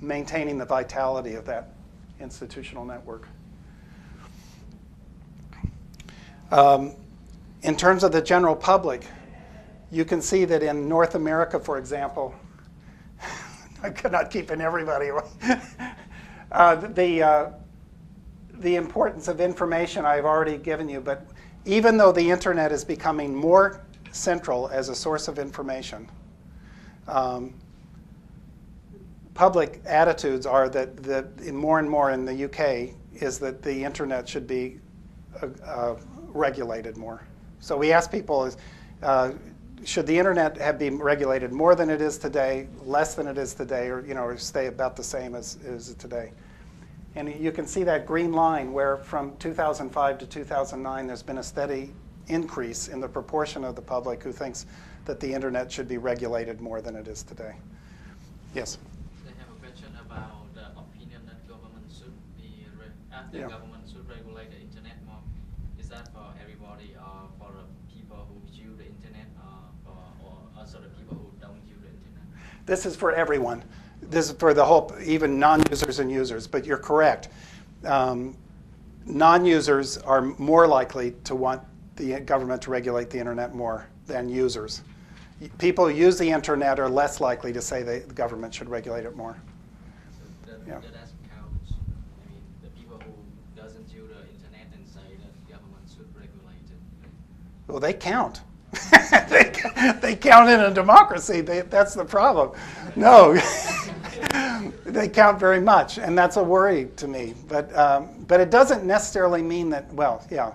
Speaker 2: maintaining the vitality of that institutional network. In terms of the general public, you can see that in North America, for example, I could not keep everybody away. The importance of information I've already given you, but even though the internet is becoming more central as a source of information, public attitudes are that more and more in the UK is that the internet should be regulated more. So we ask people, should the internet have been regulated more than it is today, less than it is today, or stay about the same as it today? And you can see that green line where from 2005 to 2009 there's been a steady increase in the proportion of the public who thinks that the internet should be regulated more than it is today. Yes?
Speaker 3: I have a question about the opinion that government should be government should regulate the internet more. Is that for everybody or for the people who use the internet or also the people who don't use the internet?
Speaker 2: This is for everyone. This is for the whole, even non-users and users, but you're correct. Non-users are more likely to want the government to regulate the internet more than users. People who use the internet are less likely to say the government should regulate it more.
Speaker 3: So that counts. I mean, the people who doesn't use the internet and say that government should regulate it.
Speaker 2: Well, they count. they count in a democracy. That's the problem. No, they count very much, and that's a worry to me. But it doesn't necessarily mean that. Well, yeah,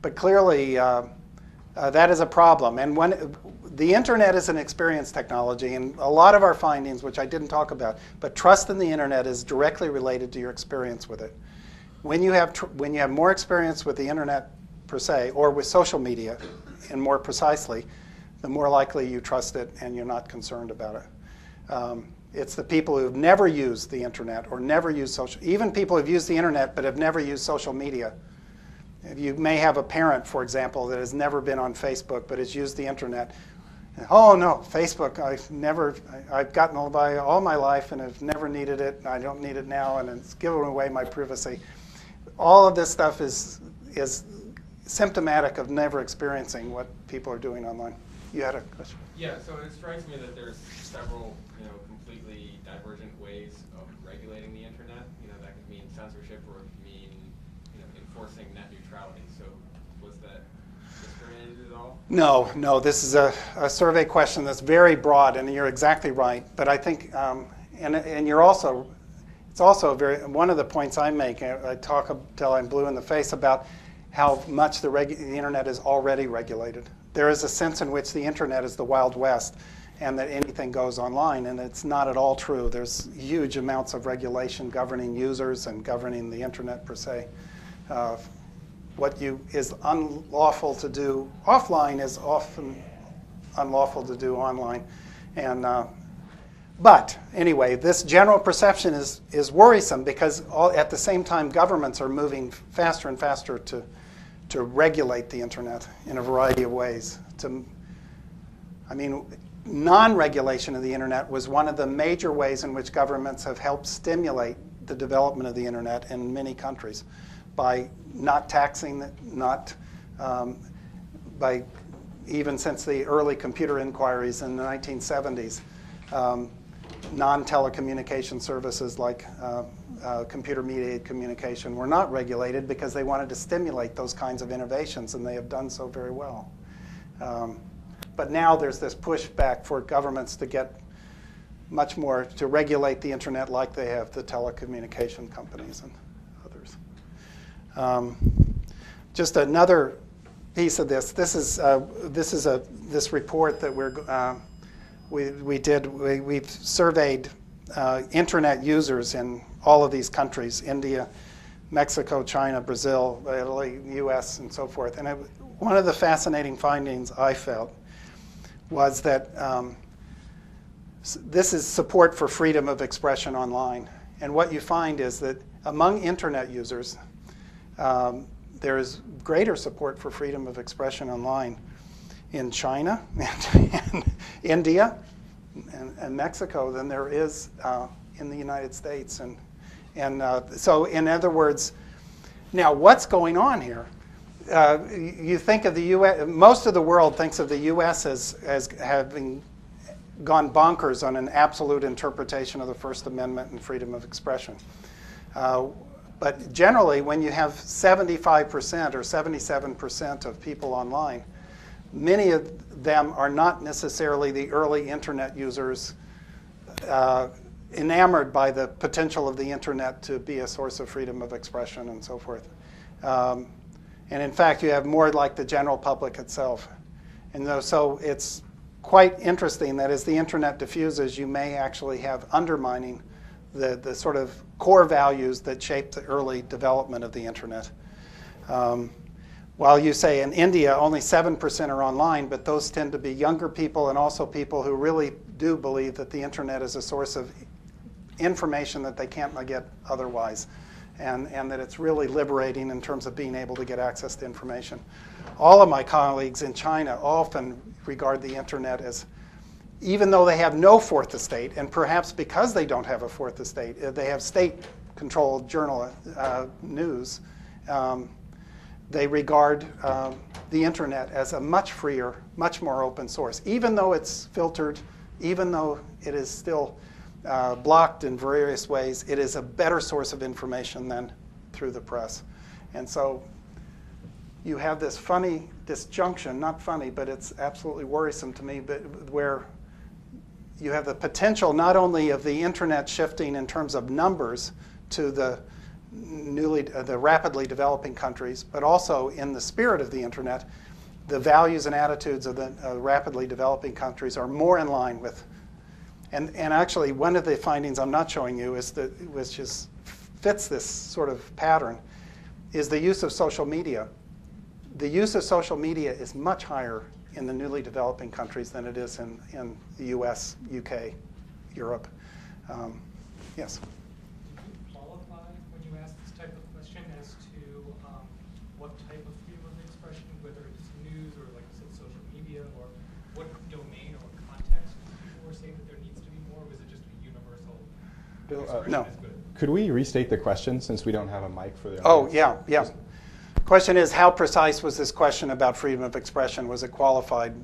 Speaker 2: but clearly that is a problem. And when the internet is an experience technology, and a lot of our findings, which I didn't talk about, but trust in the internet is directly related to your experience with it. When you have more experience with the internet per se, or with social media, and more precisely, the more likely you trust it and you're not concerned about it. It's the people who've never used the internet or never used even people who've used the internet but have never used social media. You may have a parent, for example, that has never been on Facebook but has used the internet. Oh no, Facebook, I've gotten by all my life and have never needed it, and I don't need it now, and it's given away my privacy. All of this stuff is symptomatic of never experiencing what people are doing online. You had a question?
Speaker 4: Yeah, so it strikes me that there's several, completely divergent ways of regulating the internet. That could mean censorship or it could mean, enforcing net neutrality. So was that discriminated at all?
Speaker 2: No. This is a survey question that's very broad, and you're exactly right. But I think, and you're also, It's also one of the points I make. I talk till I'm blue in the face about how much the internet is already regulated. There is a sense in which the internet is the Wild West and that anything goes online, and it's not at all true. There's huge amounts of regulation governing users and governing the internet per se. What is unlawful to do offline is often unlawful to do online. And but anyway, this general perception is worrisome because at the same time governments are moving faster and faster to regulate the internet in a variety of ways. Non-regulation of the internet was one of the major ways in which governments have helped stimulate the development of the internet in many countries by not taxing it, by even since the early computer inquiries in the 1970s, non-telecommunication services like computer-mediated communication were not regulated because they wanted to stimulate those kinds of innovations, and they have done so very well. But now there's this pushback for governments to get much more to regulate the internet like they have the telecommunication companies and others. Just another piece of this. This is this report that we've surveyed internet users in all of these countries: India, Mexico, China, Brazil, Italy, U.S., and so forth. And one of the fascinating findings I felt was that this is support for freedom of expression online. And what you find is that among internet users, there is greater support for freedom of expression online in China and India and Mexico than there is in the United States. So in other words, now what's going on here? You think of the U.S., most of the world thinks of the U.S. as having gone bonkers on an absolute interpretation of the First Amendment and freedom of expression. But generally, when you have 75% or 77% of people online, many of them are not necessarily the early internet users enamored by the potential of the internet to be a source of freedom of expression and so forth. And in fact, you have more like the general public itself. And so it's quite interesting that as the internet diffuses, you may actually have undermining the sort of core values that shaped the early development of the internet. While you say in India only 7% are online, but those tend to be younger people and also people who really do believe that the internet is a source of information that they can't get otherwise, and that it's really liberating in terms of being able to get access to information. All of my colleagues in China often regard the internet as, even though they have no fourth estate, and perhaps because they don't have a fourth estate, they have state-controlled news, they regard the internet as a much freer, much more open source. Even though it's filtered, even though it is still blocked in various ways, it is a better source of information than through the press. And so you have this funny disjunction, not funny, but it's absolutely worrisome to me, but where you have the potential not only of the internet shifting in terms of numbers to the rapidly developing countries, but also in the spirit of the internet, the values and attitudes of the rapidly developing countries are more in line with. And actually, one of the findings I'm not showing you is that, which just fits this sort of pattern, is the use of social media. The use of social media is much higher in the newly developing countries than it is in the US, UK, Europe. Yes?
Speaker 5: Do you qualify when you ask this type of question as to what type of freedom of expression, whether it's news or, like you said, social media, or what domain or context people are saying that there needs to be more, or is it just a universal expression
Speaker 2: No.
Speaker 5: is good?
Speaker 1: Could we restate the question since we don't have a mic for the
Speaker 2: Oh,
Speaker 1: audience?
Speaker 2: yeah. Question is, how precise was this question about freedom of expression? Was it qualified?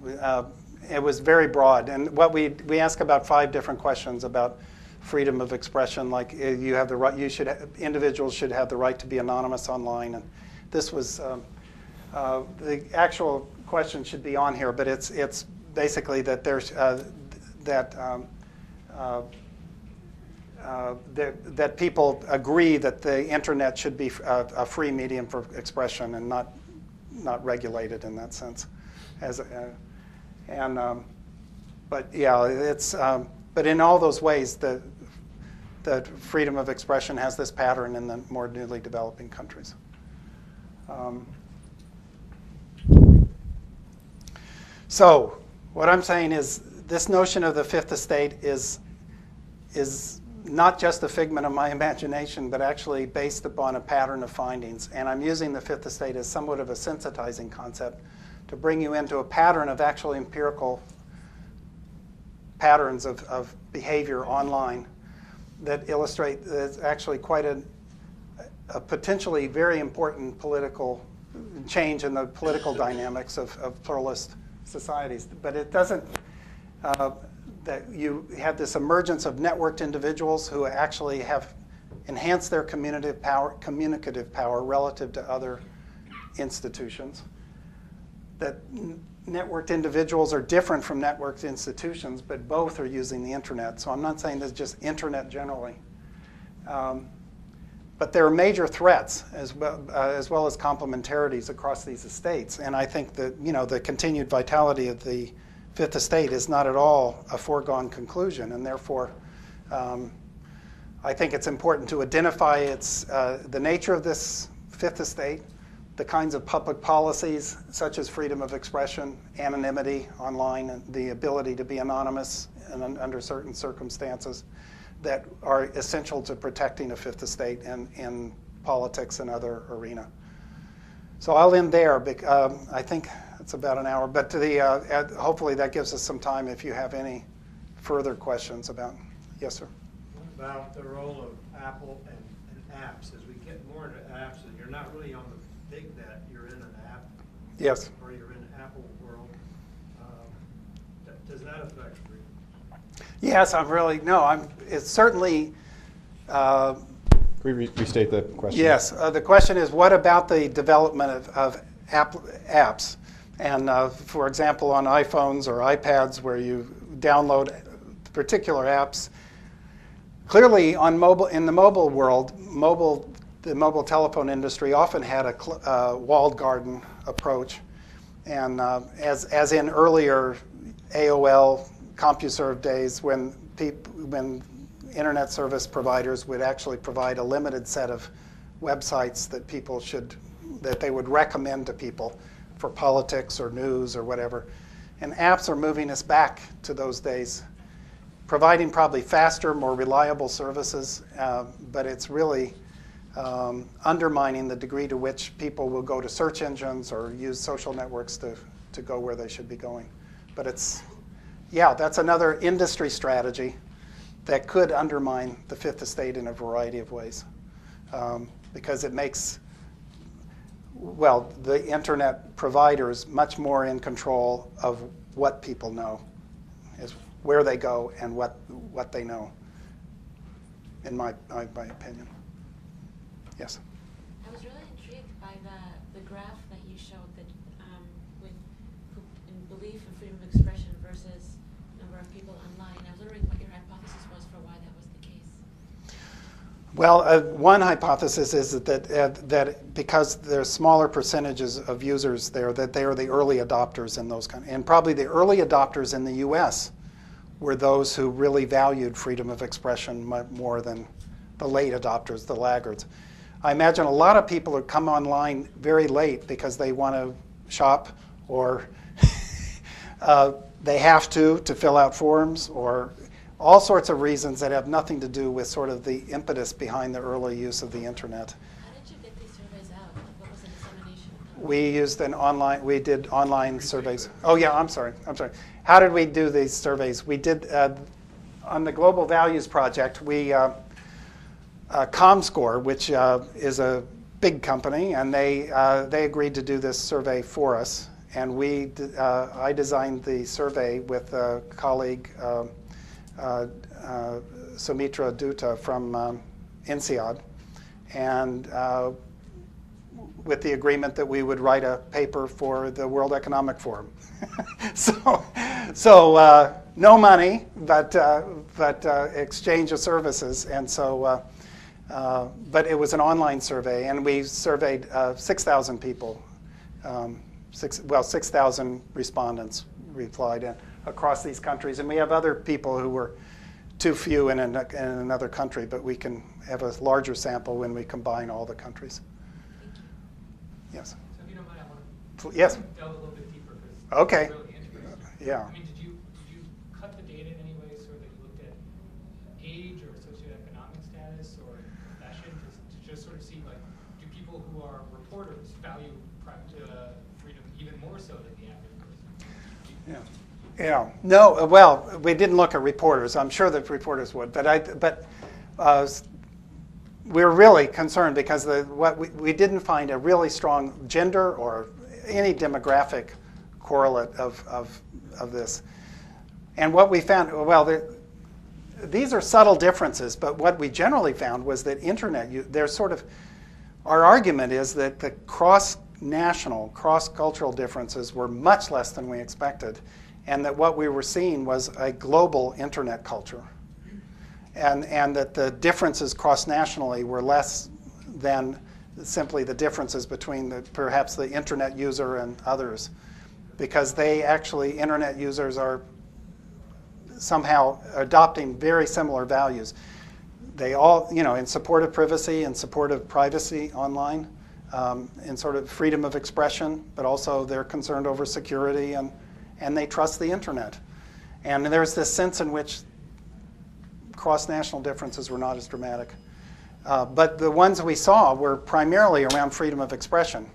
Speaker 2: It was very broad. And what we ask about 5 different questions about freedom of expression, like you have the right, individuals should have the right to be anonymous online. And this was, the actual question should be on here, but it's basically that there's, that people agree that the internet should be a free medium for expression and not regulated in that sense. But yeah, it's but in all those ways, the freedom of expression has this pattern in the more newly developing countries. So what I'm saying is this notion of the fifth estate is not just a figment of my imagination, but actually based upon a pattern of findings. And I'm using the fifth estate as somewhat of a sensitizing concept to bring you into a pattern of actually empirical patterns of behavior online that illustrate there's actually quite a potentially very important political change in the political dynamics of pluralist societies. But it doesn't, that you have this emergence of networked individuals who actually have enhanced their communicative power relative to other institutions. That networked individuals are different from networked institutions, but both are using the internet. So I'm not saying this is just internet generally. But there are major threats as well as complementarities across these estates. And I think that the continued vitality of the fifth estate is not at all a foregone conclusion. And therefore, I think it's important to identify the nature of this fifth estate, the kinds of public policies such as freedom of expression, anonymity online, and the ability to be anonymous under certain circumstances that are essential to protecting a fifth estate in politics and other arena. So I'll end there. I think it's about an hour, but hopefully that gives us some time if you have any further questions about. Yes, sir.
Speaker 6: What about the role of Apple and apps? As we get more into apps, and you're not really on the big net, you're in an app.
Speaker 2: Yes.
Speaker 6: Or you're in Apple world. Does that affect freedom?
Speaker 2: Yes, it's certainly.
Speaker 1: Can we restate the question?
Speaker 2: Yes, the question is, what about the development of apps? And for example, on iPhones or iPads where you download particular apps, clearly in the mobile world, the mobile telephone industry often had a walled garden approach. And as in earlier AOL, CompuServe days, when internet service providers would actually provide a limited set of websites that they would recommend to people for politics or news or whatever. And apps are moving us back to those days, providing probably faster, more reliable services, but it's really undermining the degree to which people will go to search engines or use social networks to go where they should be going. But that's another industry strategy that could undermine the fifth estate in a variety of ways, because it makes, the internet providers much more in control of what people know, is where they go and what they know, in my opinion. Yes?
Speaker 7: I was really intrigued by the graph that you showed that in belief in freedom of expression versus number of people online. I was wondering what your hypothesis was for why that was the case.
Speaker 2: Well, one hypothesis is that because there's smaller percentages of users there, that they are the early adopters in those and probably the early adopters in the U.S. were those who really valued freedom of expression more than the late adopters, the laggards. I imagine a lot of people who come online very late because they want to shop or they have to fill out forms or all sorts of reasons that have nothing to do with sort of the impetus behind the early use of the internet.
Speaker 7: How did you get these surveys out? What was the dissemination?
Speaker 2: We did online surveys. Oh yeah, I'm sorry. How did we do these surveys? We did, on the Global Values Project, ComScore, which is a big company, and they agreed to do this survey for us. And I designed the survey with a colleague, Sumitra Dutta from INSEAD. And with the agreement that we would write a paper for the World Economic Forum. so no money, but exchange of services. And so, but it was an online survey, and we surveyed 6,000 people. 6,000 respondents replied across these countries. And we have other people who were too few in another country, but we can have a larger sample when we combine all the countries. Yes.
Speaker 5: So if you don't mind, I want to
Speaker 2: Yes.
Speaker 5: delve a little bit deeper because
Speaker 2: Okay.
Speaker 5: it's really interesting.
Speaker 2: Yeah.
Speaker 5: I mean, did you cut the data in any way so that you looked at age or socioeconomic status or profession to just sort of see, like, do people who are reporters value freedom even more so than the average person?
Speaker 2: Yeah. Yeah. No. Well, we didn't look at reporters. I'm sure that reporters would, but we're really concerned because we didn't find a really strong gender or any demographic correlate of this. And what we found, well, these are subtle differences, but what we generally found was that there's sort of, our argument is that the cross-national, cross-cultural differences were much less than we expected, and that what we were seeing was a global internet culture. And that the differences cross-nationally were less than simply the differences between perhaps the internet user and others, because internet users are somehow adopting very similar values. They all, in support of privacy and support of privacy online, in sort of freedom of expression, but also they're concerned over security and they trust the internet. And there's this sense in which cross-national differences were not as dramatic. But the ones we saw were primarily around freedom of expression.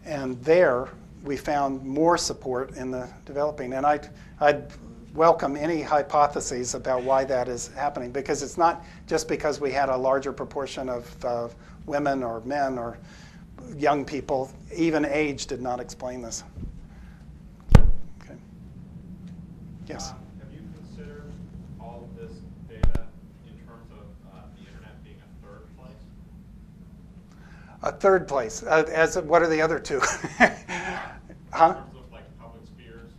Speaker 2: And there we found more support in the developing. And I'd welcome any hypotheses about why that is happening, because it's not just because we had a larger proportion of women or men or young people. Even age did not explain this. Okay. Yes?
Speaker 8: Have you considered all of this data in terms of the internet being a third place?
Speaker 2: A third place. What are the other two?
Speaker 8: In
Speaker 2: Huh?
Speaker 8: terms of like public spheres,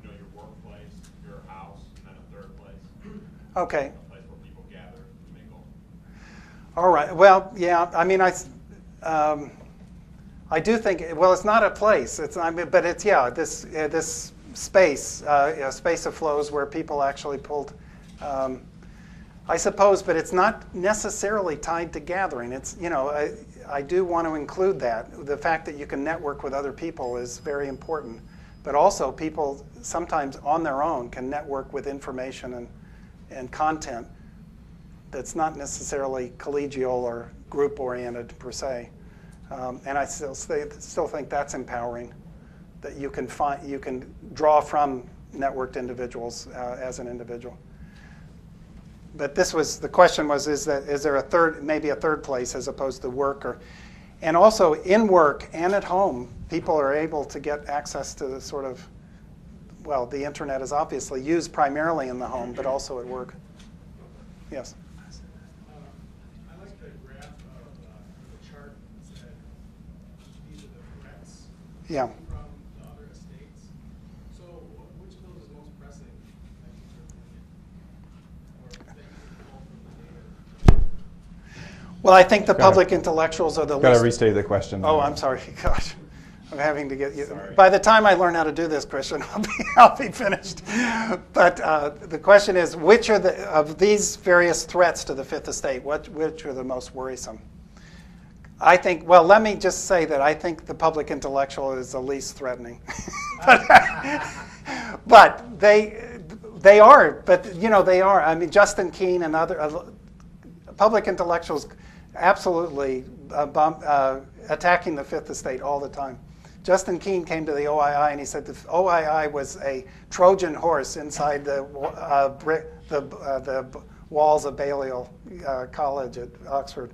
Speaker 8: your workplace, your house, and then a third place.
Speaker 2: Okay.
Speaker 8: A place where people gather and mingle.
Speaker 2: All right. Well, yeah. I mean, I do think. Well, it's not a place. But it's this space, a space of flows where people actually pulled. I suppose, but it's not necessarily tied to gathering. It's I do want to include that. The fact that you can network with other people is very important. But also, people sometimes on their own can network with information and content that's not necessarily collegial or group-oriented per se. And I still think that's empowering. That you can draw from networked individuals as an individual. But the question was, is there maybe a third place as opposed to work, and also in work and at home, people are able to get access to the sort of, well, the internet is obviously used primarily in the home, but also at work. Yes.
Speaker 9: I like the graph of the chart that said these are the threats
Speaker 2: Yeah.
Speaker 9: from the other estates. So which of those is most pressing, in your opinion? Or that you can pull from the data?
Speaker 2: Well, I think the
Speaker 1: Go ahead.
Speaker 2: public intellectuals are the
Speaker 1: Got to
Speaker 2: least.
Speaker 1: restate the question.
Speaker 2: Oh, I'm sorry. Gosh, I'm having to get you.
Speaker 8: Sorry.
Speaker 2: By the time I learn how to do this, Christian, I'll be finished. But the question is, which of these various threats to the Fifth Estate, which are the most worrisome? I think. Well, let me just say that I think the public intellectual is the least threatening. but they are. But they are. I mean, Justin Keene and other public intellectuals absolutely attacking the Fifth Estate all the time. Justin Keene came to the OII and he said the OII was a Trojan horse inside the walls of Balliol College at Oxford.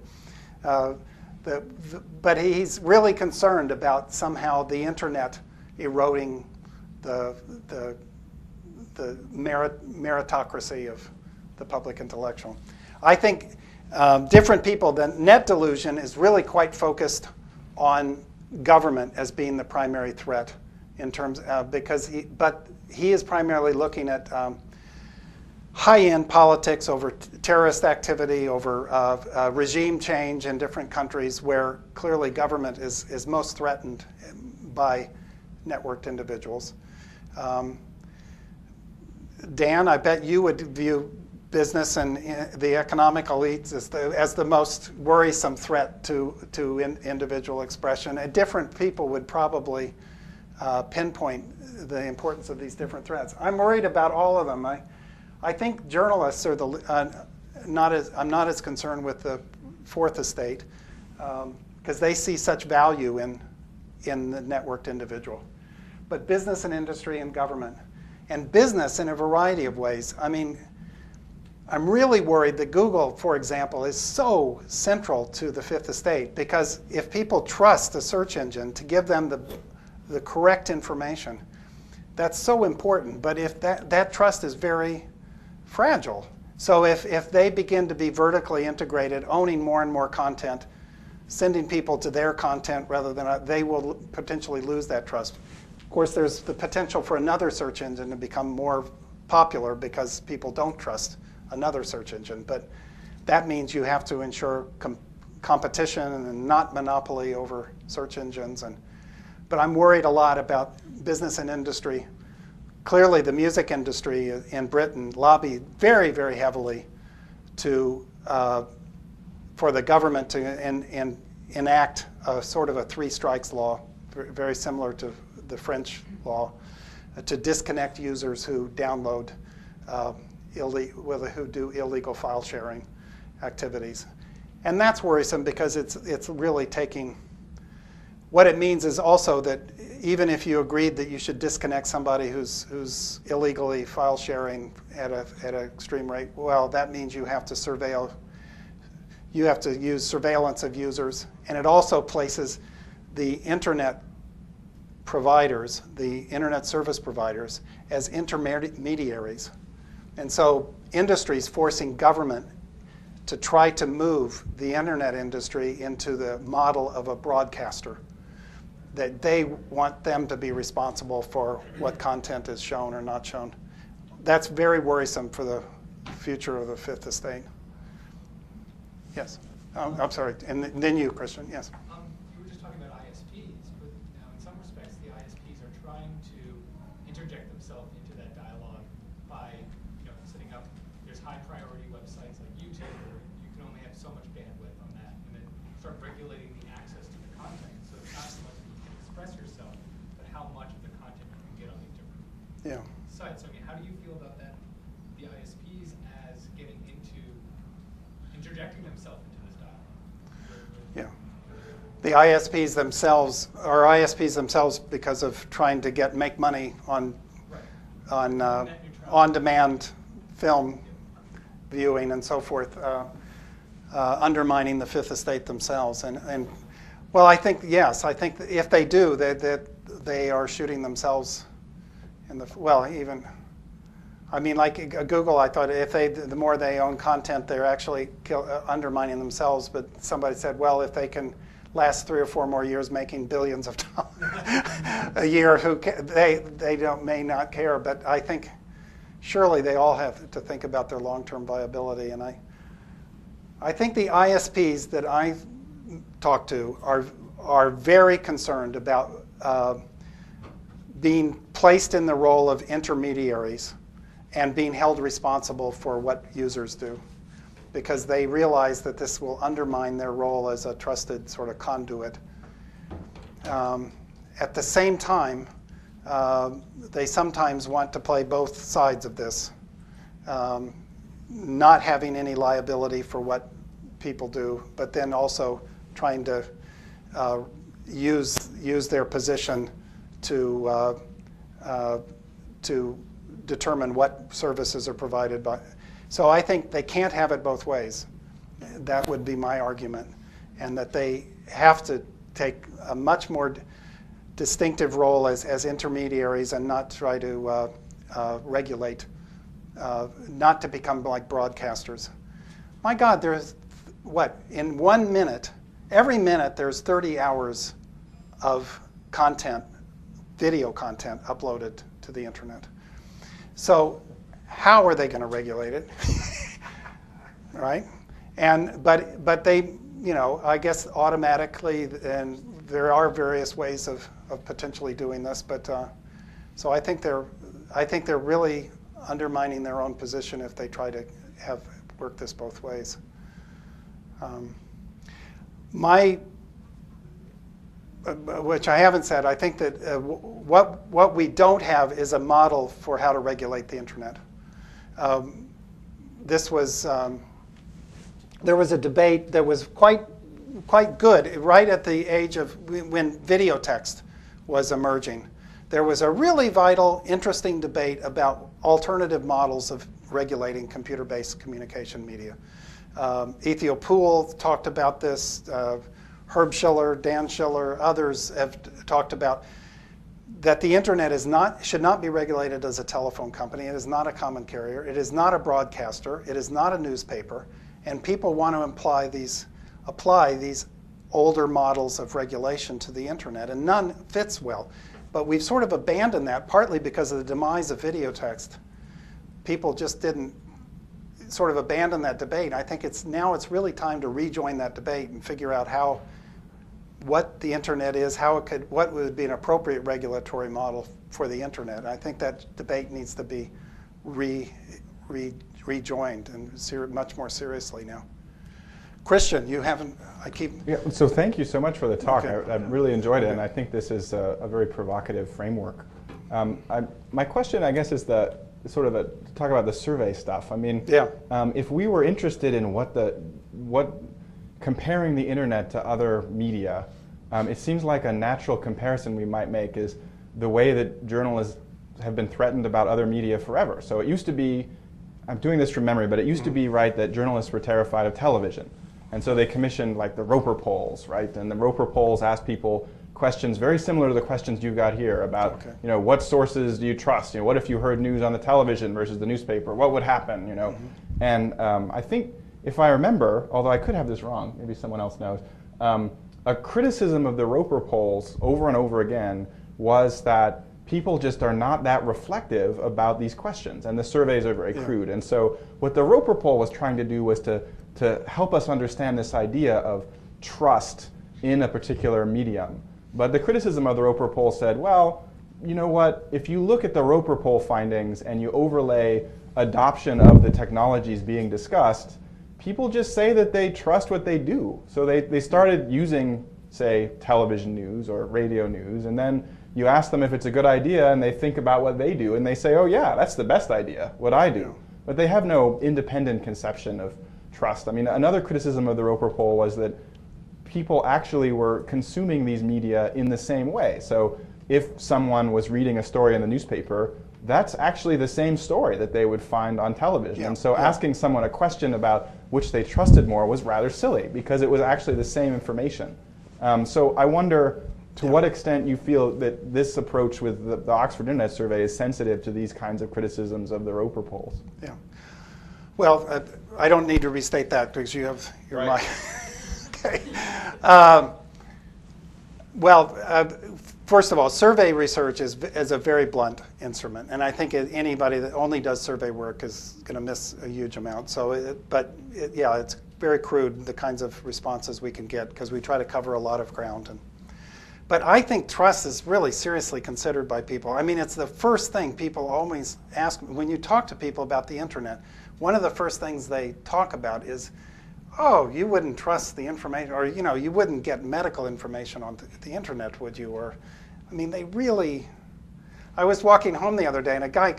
Speaker 2: But he's really concerned about somehow the internet eroding the meritocracy of the public intellectual. I think different people, the net delusion is really quite focused on government as being the primary threat in terms but he is primarily looking at high-end politics over terrorist activity, over regime change in different countries where clearly government is most threatened by networked individuals. Dan, I bet you would view business and the economic elites as the most worrisome threat to individual expression. And different people would probably pinpoint the importance of these different threats. I'm worried about all of them. I think journalists are I'm not as concerned with the fourth estate because they see such value in the networked individual. But business and industry and government, and business in a variety of ways. I mean, I'm really worried that Google, for example, is so central to the fifth estate because if people trust the search engine to give them the correct information, that's so important. But if that trust is very fragile. So if they begin to be vertically integrated, owning more and more content, sending people to their content rather than they will potentially lose that trust. Of course, there's the potential for another search engine to become more popular because people don't trust another search engine. But that means you have to ensure competition and not monopoly over search engines. But I'm worried a lot about business and industry. Clearly, the music industry in Britain lobbied very, very heavily for the government to enact a sort of a three strikes law, very similar to the French law, to disconnect users who download, who do illegal file sharing activities. And that's worrisome because it's really taking, what it means is also that even if you agreed that you should disconnect somebody who's illegally file sharing at an extreme rate, well, that means you have to surveil, you have to use surveillance of users. And it also places the internet providers, the internet service providers, as intermediaries. And so industries forcing government to try to move the internet industry into the model of a broadcaster, that they want them to be responsible for what content is shown or not shown. That's very worrisome for the future of the fifth estate. Yes. I'm sorry. And then you, Christian. Yes.
Speaker 5: You were just talking about ISPs, but now in some respects, the ISPs are trying to interject themselves into that dialogue by, setting up. There's high priority websites like YouTube where you can only have so much bandwidth on that, and then start regulating the access to the content. So it's not so much that you can express yourself, but how much of the content you can get on these different sites. So, I mean, how do you feel about that? The ISPs as getting into interjecting themselves into this dialogue.
Speaker 2: Yeah. The ISPs themselves are ISPs themselves because of trying to make money on on-demand film viewing and so forth, undermining the fifth estate themselves. And well, I think yes. I think that if they do, they are shooting themselves in the even. I mean, like Google, I thought the more they own content, they're actually undermining themselves. But somebody said, well, if they can last 3 or 4 more years making billions of dollars a year, they may not care. But I think surely they all have to think about their long-term viability. And I think the ISPs that I talk to are very concerned about being placed in the role of intermediaries and being held responsible for what users do, because they realize that this will undermine their role as a trusted sort of conduit. At the same time, they sometimes want to play both sides of this, not having any liability for what people do, but then also trying to use their position to determine what services are provided by. So I think they can't have it both ways. That would be my argument, and that they have to take a much more distinctive role as intermediaries and not try to regulate, not to become like broadcasters. My God, there's in 1 minute, every minute there's 30 hours of content, video content uploaded to the internet. So how are they going to regulate it? Right? But they, I guess automatically, and there are various ways of potentially doing this, but so I think they're really undermining their own position if they try to work this both ways. Which I haven't said, I think that what we don't have is a model for how to regulate the internet. There was a debate that was quite good right at the age of when video text was emerging. There was a really vital, interesting debate about alternative models of regulating computer-based communication media. Ethiel Poole talked about this. Herb Schiller, Dan Schiller, others have talked about that the internet should not be regulated as a telephone company. It is not a common carrier. It is not a broadcaster. It is not a newspaper. And people want to apply these older models of regulation to the internet, and none fits well. But we've sort of abandoned that, partly because of the demise of video text. People just didn't sort of abandon that debate. I think now it's really time to rejoin that debate and figure out what the internet is, what would be an appropriate regulatory model for the internet. And I think that debate needs to be rejoined and much more seriously now. Christian, you haven't,
Speaker 1: Yeah, so thank you so much for the talk.
Speaker 2: Okay.
Speaker 1: I really enjoyed it, and I think this is a very provocative framework. My question, I guess, is to talk about the survey stuff. I mean,
Speaker 2: yeah.
Speaker 1: If we were interested in what comparing the internet to other media, it seems like a natural comparison we might make is the way that journalists have been threatened about other media forever. So it used to be, I'm doing this from memory, but it used to be, right, that journalists were terrified of television. And so they commissioned like the Roper polls, right? And the Roper polls asked people questions very similar to the questions you've got here about, what sources do you trust? What if you heard news on the television versus the newspaper? What would happen? And I think, if I remember, although I could have this wrong, maybe someone else knows, a criticism of the Roper polls over and over again was that people just are not that reflective about these questions, and the surveys are very crude. And so what the Roper poll was trying to do was to help us understand this idea of trust in a particular medium. But the criticism of the Roper poll said, well, you know what, if you look at the Roper poll findings and you overlay adoption of the technologies being discussed, people just say that they trust what they do. So they started using, say, television news or radio news, and then you ask them if it's a good idea, and they think about what they do, and they say, oh yeah, that's the best idea, what I do. But they have no independent conception of trust. I mean, another criticism of the Roper poll was that people actually were consuming these media in the same way. So if someone was reading a story in the newspaper, that's actually the same story that they would find on television. And so asking someone a question about which they trusted more was rather silly, because it was actually the same information. So I wonder to what extent you feel that this approach with the Oxford Internet Survey is sensitive to these kinds of criticisms of the Roper polls.
Speaker 2: Yeah. Well, I don't need to restate that because you have your mic. Okay. First of all, survey research is a very blunt instrument, and I think anybody that only does survey work is going to miss a huge amount. So, it's very crude, the kinds of responses we can get, because we try to cover a lot of ground. But I think trust is really seriously considered by people. I mean, it's the first thing people always ask when you talk to people about the internet. One of the first things they talk about is, oh, you wouldn't trust the information, or you wouldn't get medical information on the internet, would you? Or, I mean, they really. I was walking home the other day, and a guy,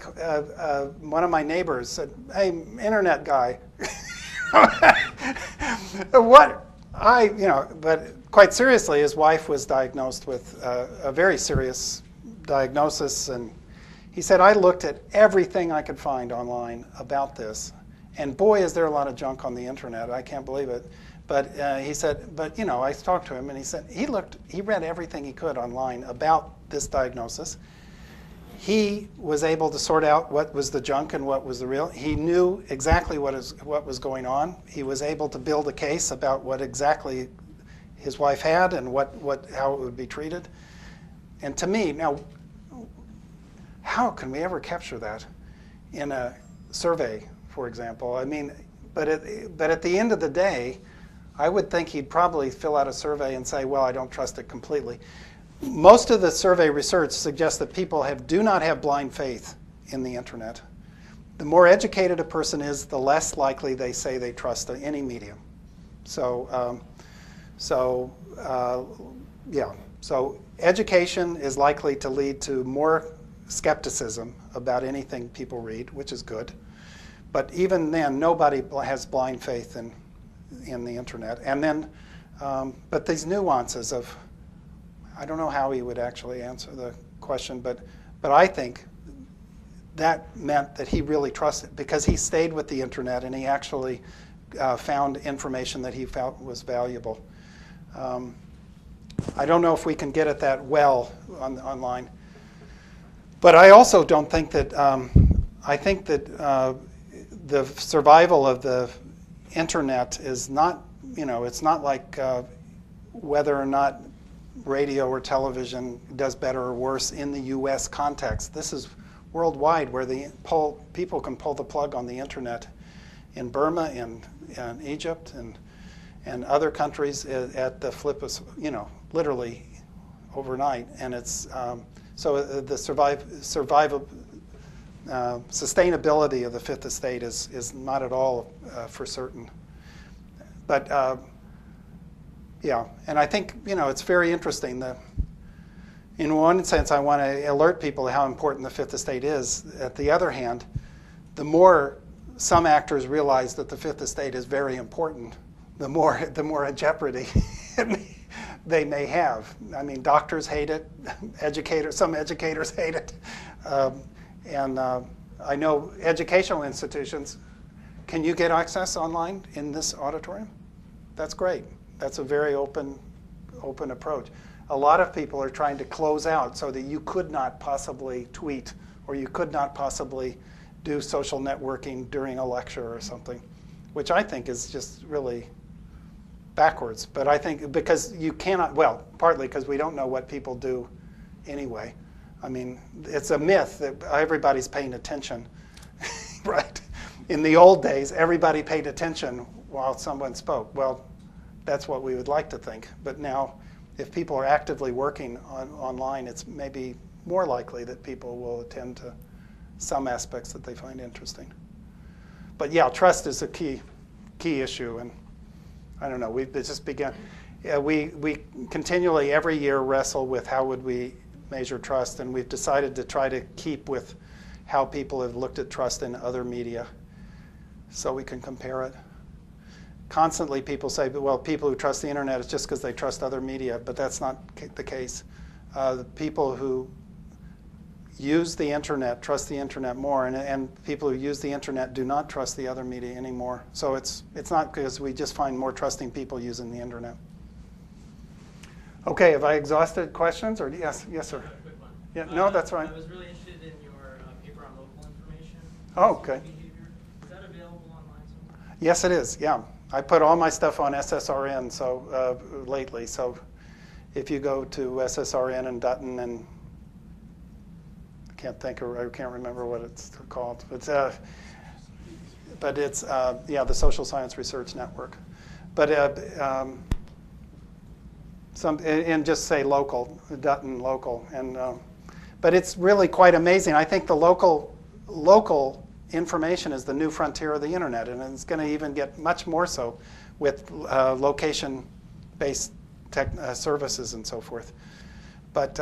Speaker 2: one of my neighbors, said, "Hey, internet guy, But quite seriously, his wife was diagnosed with a very serious diagnosis, and he said, I looked at everything I could find online about this, and boy, is there a lot of junk on the internet. I can't believe it. But he said, I talked to him, and he said he read everything he could online about this diagnosis. He was able to sort out what was the junk and what was the real. He knew exactly what was going on. He was able to build a case about what exactly his wife had and how it would be treated. And to me, now, how can we ever capture that in a survey, for example? I mean, but at the end of the day, I would think he'd probably fill out a survey and say, well, I don't trust it completely. Most of the survey research suggests that people do not have blind faith in the internet. The more educated a person is, the less likely they say they trust any medium. So education is likely to lead to more skepticism about anything people read, which is good. But even then, nobody has blind faith in the internet. And then, but these nuances of, I don't know how he would actually answer the question, but I think that meant that he really trusted, because he stayed with the internet and he actually found information that he felt was valuable. I don't know if we can get at that well online. But I also don't think that, I think that the survival of the internet is not, it's not like whether or not radio or television does better or worse in the US context. This is worldwide, where people can pull the plug on the internet in Burma, in Egypt, and other countries at the flip of, literally overnight. And it's, so the sustainability of the Fifth Estate is not at all for certain. But yeah, and I think, it's very interesting. In one sense, I want to alert people to how important the Fifth Estate is. At the other hand, the more some actors realize that the Fifth Estate is very important, the more jeopardy they may have. I mean, doctors hate it, some educators hate it, and I know educational institutions. Can you get access online in this auditorium? That's great. That's a very open approach. A lot of people are trying to close out so that you could not possibly tweet or you could not possibly do social networking during a lecture or something, which I think is just really backwards. But I think because you cannot, well, partly because we don't know what people do anyway. I mean, it's a myth that everybody's paying attention, right? In the old days, everybody paid attention while someone spoke. Well, that's what we would like to think. But now, if people are actively working online, it's maybe more likely that people will attend to some aspects that they find interesting. But yeah, trust is a key issue, and I don't know. We've just begun. We continually every year wrestle with how would we measure trust, and we've decided to try to keep with how people have looked at trust in other media, so we can compare it. Constantly people say, well, people who trust the internet is just because they trust other media, but that's not the case. The people who use the internet trust the internet more, and people who use the internet do not trust the other media anymore. So it's not because we just find more trusting people using the internet. Okay, have I exhausted questions? Or yes, sir.
Speaker 9: Quick one.
Speaker 2: Yeah, no, that's right.
Speaker 9: I was really interested in your paper on local information.
Speaker 2: Oh, okay.
Speaker 9: Behavior. Is that available online somewhere?
Speaker 2: Yes, it is. Yeah, I put all my stuff on SSRN lately. So if you go to SSRN and Dutton and I can't remember what it's called, but it's the Social Science Research Network. But and just say local, Dutton local, and but it's really quite amazing. I think the local information is the new frontier of the internet, and it's going to even get much more so with location-based services and so forth. But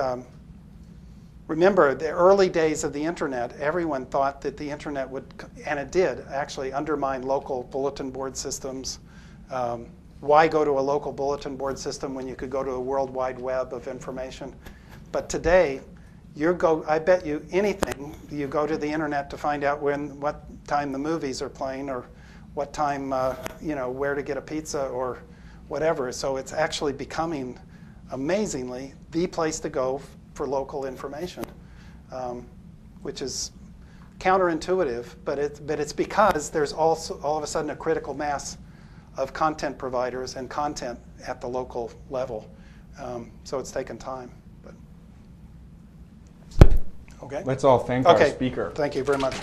Speaker 2: remember, the early days of the internet, everyone thought that the internet would, and it did, actually undermine local bulletin board systems. Why go to a local bulletin board system when you could go to a world wide web of information? But today, I bet you anything, you go to the internet to find out what time the movies are playing, or what time, where to get a pizza or whatever. So it's actually becoming, amazingly, the place to go for local information, which is counterintuitive, but it's because there's also all of a sudden a critical mass of content providers and content at the local level. So it's taken time. But okay.
Speaker 1: Let's all thank our speaker.
Speaker 2: Thank you very much.